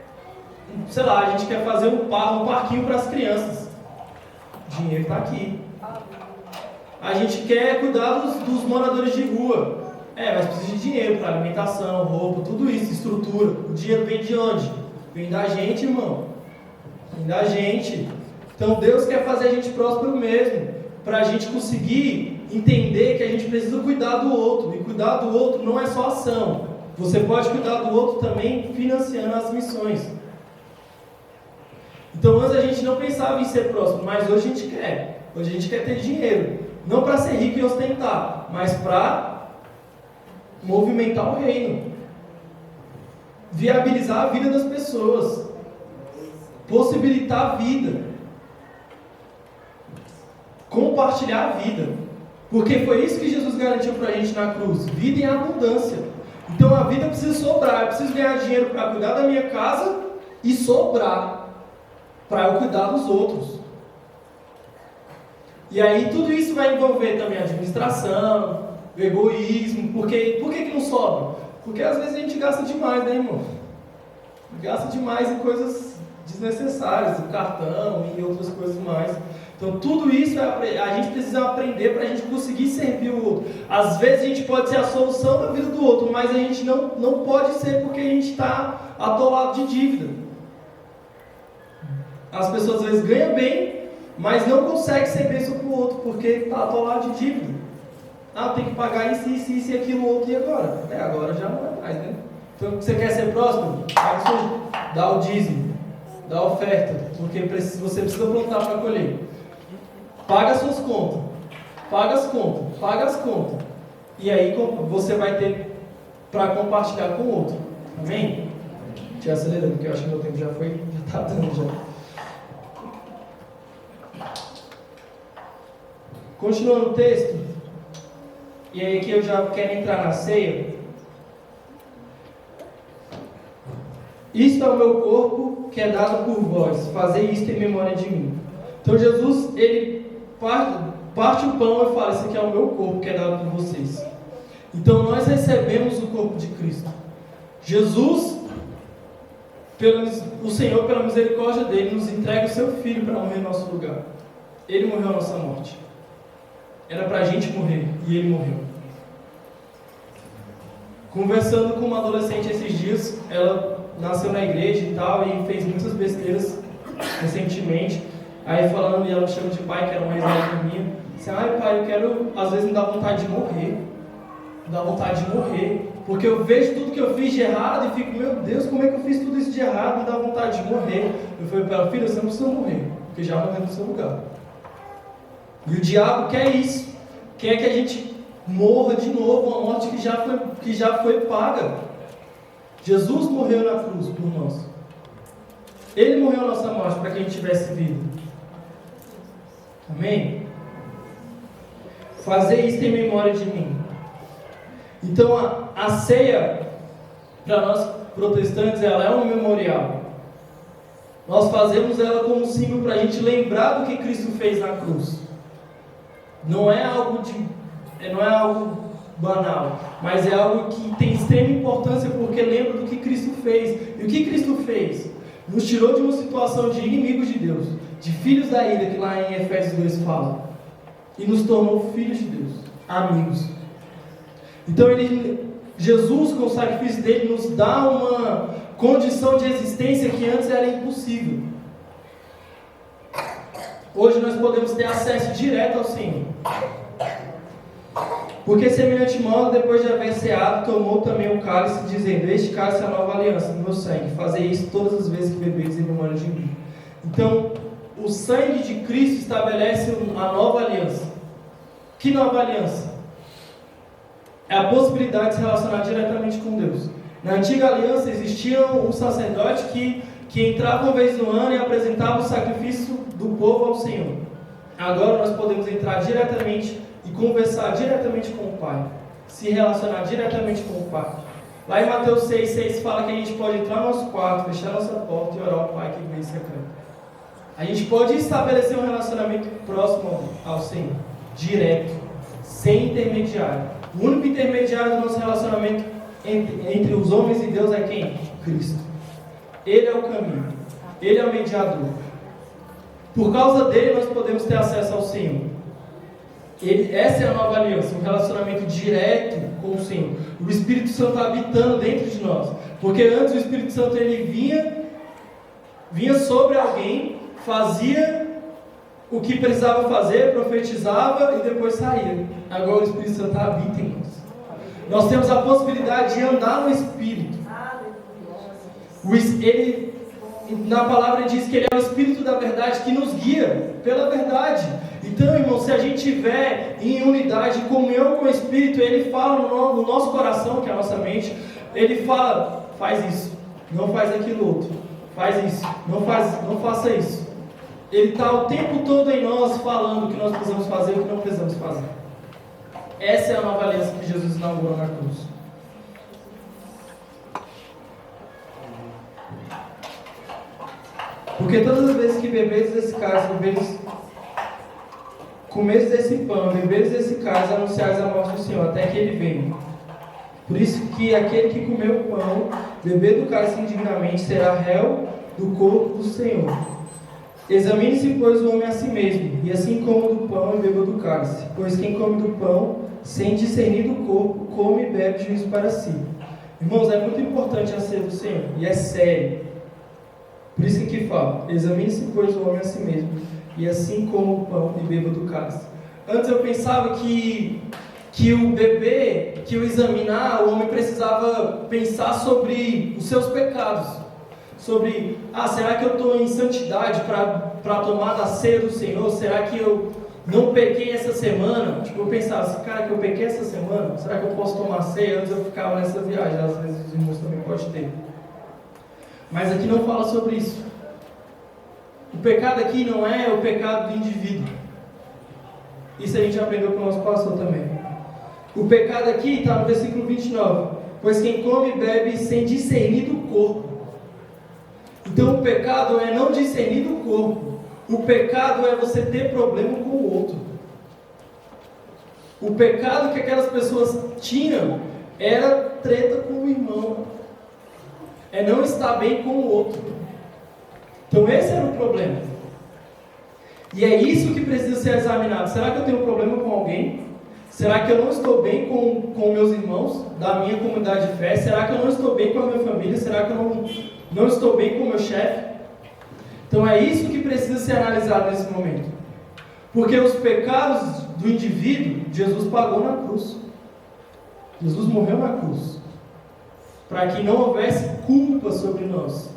a gente quer fazer um parquinho para as crianças. O dinheiro está aqui. A gente quer cuidar dos moradores de rua. Mas precisa de dinheiro para alimentação, roupa, tudo isso, estrutura. O dinheiro vem de onde? Vem da gente, irmão. Vem da gente. Então Deus quer fazer a gente próspero mesmo, para a gente conseguir entender que a gente precisa cuidar do outro. E cuidar do outro não é só ação. Você pode cuidar do outro também financiando as missões. Então antes a gente não pensava em ser próspero, mas hoje a gente quer. Hoje a gente quer ter dinheiro. Não para ser rico e ostentar, mas para movimentar o reino. Viabilizar a vida das pessoas. Possibilitar a vida. Compartilhar a vida. Porque foi isso que Jesus garantiu para a gente na cruz. Vida em abundância. Então a vida precisa sobrar. Eu preciso ganhar dinheiro para cuidar da minha casa e sobrar para eu cuidar dos outros. E aí tudo isso vai envolver também a administração, o egoísmo. Por que não sobra? Porque às vezes a gente gasta demais, né, irmão? Gasta demais em coisas desnecessárias, no cartão e outras coisas mais. Então tudo isso a gente precisa aprender para a gente conseguir servir o outro. Às vezes a gente pode ser a solução da vida do outro, mas a gente não pode ser porque a gente está atolado de dívida. As pessoas às vezes ganham bem, mas não conseguem ser bênção para o outro porque está atolado de dívida. Tem que pagar isso e aquilo outro e agora? Agora já não é mais, né? Então você quer ser próximo? Dá o dízimo, dá a oferta, porque você precisa plantar para colher. Paga as suas contas, paga as contas. E aí você vai ter para compartilhar com o outro. Amém? Te acelerando, porque eu acho que meu tempo já está dando já. Continuando o texto, e aí aqui eu já quero entrar na ceia. Isto é o meu corpo que é dado por vós, fazei isto em memória de mim. Então Jesus, ele parte o pão e fala, isso aqui é o meu corpo que é dado por vocês. Então nós recebemos o corpo de Cristo. Jesus, o Senhor, pela misericórdia dele, nos entrega o seu Filho para morrer em nosso lugar. Ele morreu a nossa morte. Era para a gente morrer, e ele morreu. Conversando com uma adolescente esses dias, ela nasceu na igreja e tal, e fez muitas besteiras recentemente. Aí falando, e ela me chama de pai, que era uma ex-aluna minha. Assim, ai pai, eu quero, às vezes me dá vontade de morrer. Me dá vontade de morrer. Porque eu vejo tudo que eu fiz de errado e fico, meu Deus, como é que eu fiz tudo isso de errado? Me dá vontade de morrer. Eu falei para ela, filha, você não precisa morrer, porque já morreu no seu lugar. E o diabo quer isso. Quer que a gente morra de novo, uma morte que já foi paga. Jesus morreu na cruz por nós. Ele morreu a nossa morte para que a gente tivesse vida. Amém? Fazer isso em memória de mim. Então a ceia, para nós protestantes, ela é um memorial. Nós fazemos ela como símbolo para a gente lembrar do que Cristo fez na cruz. Não é algo banal, mas é algo que tem extrema importância porque lembra do que Cristo fez. E o que Cristo fez? Nos tirou de uma situação de inimigos de Deus, de filhos da ira, que lá em Efésios 2 fala, e nos tornou filhos de Deus, amigos. Então Jesus, com o sacrifício dele, nos dá uma condição de existência que antes era impossível. Hoje nós podemos ter acesso direto ao Senhor. Porque semelhante modo, depois de haver ceado, tomou também o cálice, dizendo, este cálice é a nova aliança no meu sangue, fazei isso todas as vezes que bebeis em memória de mim. Então, o sangue de Cristo estabelece a nova aliança. Que nova aliança? É a possibilidade de se relacionar diretamente com Deus. Na antiga aliança existia um sacerdote que entrava uma vez no ano e apresentava o sacrifício do povo ao Senhor. Agora nós podemos entrar diretamente e conversar diretamente com o Pai, se relacionar diretamente com o Pai. Lá em Mateus 6,6 fala que a gente pode entrar no nosso quarto, fechar nossa porta e orar ao Pai que vem em secreto. A gente pode estabelecer um relacionamento próximo ao Senhor, direto, sem intermediário. O único intermediário do nosso relacionamento entre os homens e Deus é quem? Cristo. Ele é o caminho, Ele é o mediador. Por causa dele nós podemos ter acesso ao Senhor. Essa é a nova aliança, um relacionamento direto com o Senhor. O Espírito Santo habitando dentro de nós. Porque antes o Espírito Santo ele vinha sobre alguém, fazia o que precisava fazer, profetizava e depois saía. Agora o Espírito Santo habita em nós. Nós temos a possibilidade de andar no Espírito. Na palavra diz que ele é o Espírito da verdade que nos guia pela verdade. Então, irmão, se a gente estiver em unidade, comunhão com o Espírito, ele fala no nosso coração, que é a nossa mente, ele fala, faz isso, não faz aquilo outro, faz isso, não faça isso. Ele está o tempo todo em nós falando o que nós precisamos fazer e o que não precisamos fazer. Essa é a nova aliança que Jesus inaugurou na cruz. Porque todas as vezes que bebeis desse cálice, comeis desse pão, bebeis desse cálice, anunciais a morte do Senhor, até que Ele venha. Por isso que aquele que comer o pão, beber do cálice indignamente, será réu do corpo do Senhor. Examine-se, pois, o homem a si mesmo, e assim coma do pão e beba do cálice. Pois quem come do pão, sem discernir do corpo, come e bebe juízo para si. Irmãos, é muito importante a ceia do Senhor, e é sério. Por isso que aqui fala, examine-se, pois, o homem a si mesmo, e assim coma o pão e beba do cálice. Antes eu pensava que o beber, que o examinar, o homem precisava pensar sobre os seus pecados. Sobre, será que eu estou em santidade para tomar da ceia do Senhor? Será que eu não pequei essa semana? Tipo, eu pensava assim, cara, que eu pequei essa semana? Será que eu posso tomar ceia? Antes eu ficava nessa viagem, às vezes os irmãos também podem ter. Mas aqui não fala sobre isso. O pecado aqui não é o pecado do indivíduo. Isso a gente aprendeu com o nosso pastor também. O pecado aqui está no versículo 29. Pois quem come e bebe sem discernir do corpo. Então o pecado é não discernir do corpo. O pecado é você ter problema com o outro. O pecado que aquelas pessoas tinham era treta com o irmão. É não estar bem com o outro. Então esse era o problema. E é isso que precisa ser examinado. Será que eu tenho um problema com alguém? Será que eu não estou bem com meus irmãos da minha comunidade de fé? Será que eu não estou bem com a minha família? Será que eu não estou bem com o meu chefe? Então é isso que precisa ser analisado nesse momento. Porque os pecados do indivíduo, Jesus pagou na cruz. Jesus morreu na cruz. Para que não houvesse culpa sobre nós.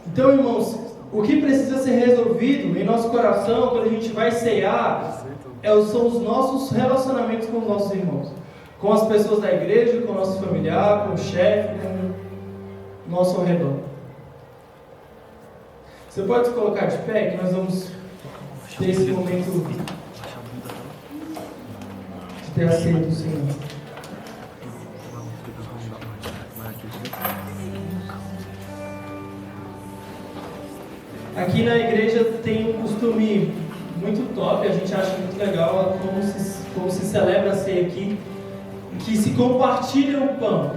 Então, irmãos, o que precisa ser resolvido em nosso coração, quando a gente vai ceiar, são os nossos relacionamentos com os nossos irmãos. Com as pessoas da igreja, com o nosso familiar, com o chefe, com o nosso ao redor. Você pode se colocar de pé, que nós vamos ter esse momento de ter aceito o Senhor. Aqui na igreja tem um costume muito top, a gente acha muito legal como se celebra a ceia aqui, que se compartilha o pão.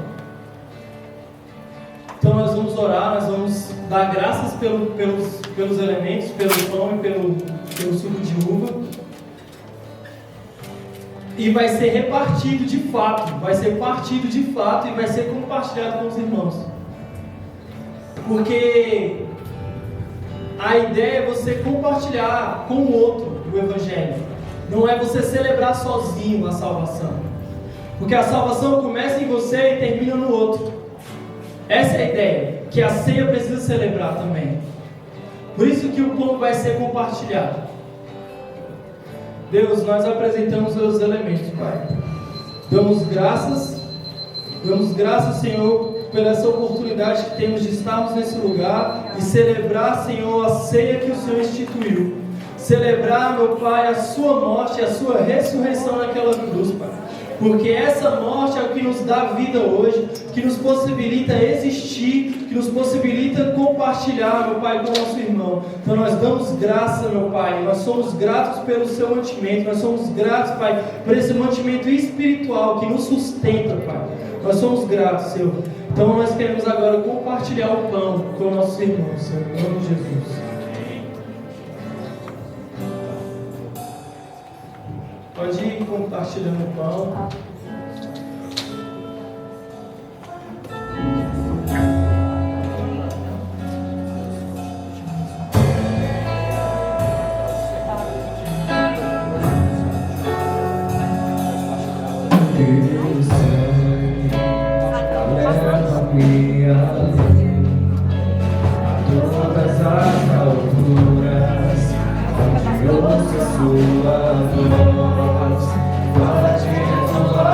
Então nós vamos orar, nós vamos dar graças pelos elementos, pelo pão e pelo suco de uva. E vai ser repartido de fato, vai ser partido de fato e vai ser compartilhado com os irmãos. Porque a ideia é você compartilhar com o outro o Evangelho. Não é você celebrar sozinho a salvação. Porque a salvação começa em você e termina no outro. Essa é a ideia, que a ceia precisa celebrar também. Por isso que o pão vai ser compartilhado. Deus, nós apresentamos os elementos, Pai. Damos graças, Senhor, por essa oportunidade que temos de estarmos nesse lugar e celebrar, Senhor, a ceia que o Senhor instituiu. Celebrar, meu Pai, a sua morte e a sua ressurreição naquela cruz, Pai. Porque essa morte é o que nos dá vida hoje, que nos possibilita existir, que nos possibilita compartilhar, meu Pai, com o nosso irmão. Então nós damos graça, meu Pai, nós somos gratos pelo seu mantimento, nós somos gratos, Pai, por esse mantimento espiritual que nos sustenta, Pai. Nós somos gratos, Senhor. Então nós queremos agora compartilhar o pão com nossos irmãos, Senhor, em nome de Jesus. Pode ir compartilhando o pão. Teu sangue leva-me além, a todas as alturas, onde ouço a sua voz. Fala de tua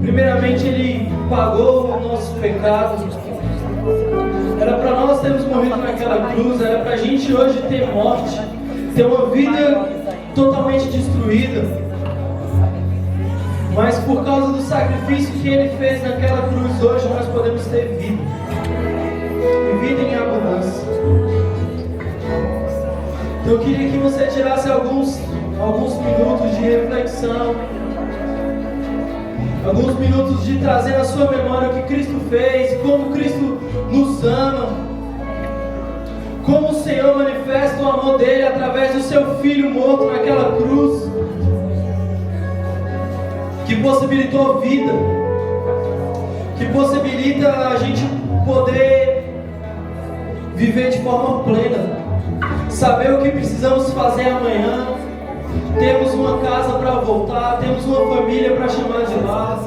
Primeiramente, Ele pagou o nosso pecado. Era para nós termos morrido naquela cruz. Era para a gente hoje ter morte, ter uma vida totalmente destruída. Mas por causa do sacrifício que Ele fez naquela cruz, hoje nós podemos ter vida. E vida em abundância. Então eu queria que você tirasse alguns minutos de reflexão. Alguns minutos de trazer na sua memória o que Cristo fez, como Cristo nos ama, como o Senhor manifesta o amor dele através do seu Filho morto naquela cruz, que possibilitou vida, que possibilita a gente poder viver de forma plena, saber o que precisamos fazer amanhã. Temos uma casa para voltar, temos uma família para chamar de lar.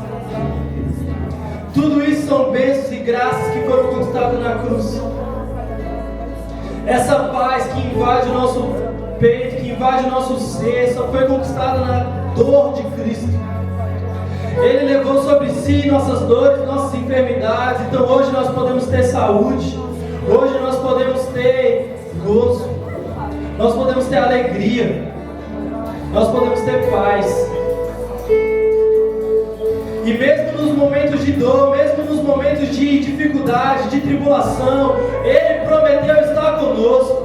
Tudo isso são bênçãos e graças que foram conquistadas na cruz. Essa paz que invade o nosso peito, que invade o nosso ser, só foi conquistada na dor de Cristo. Ele levou sobre si nossas dores, nossas enfermidades. Então hoje nós podemos ter saúde, hoje nós podemos ter gozo, nós podemos ter alegria, nós podemos ter paz. E mesmo nos momentos de dor, mesmo nos momentos de dificuldade, de tribulação, Ele prometeu estar conosco.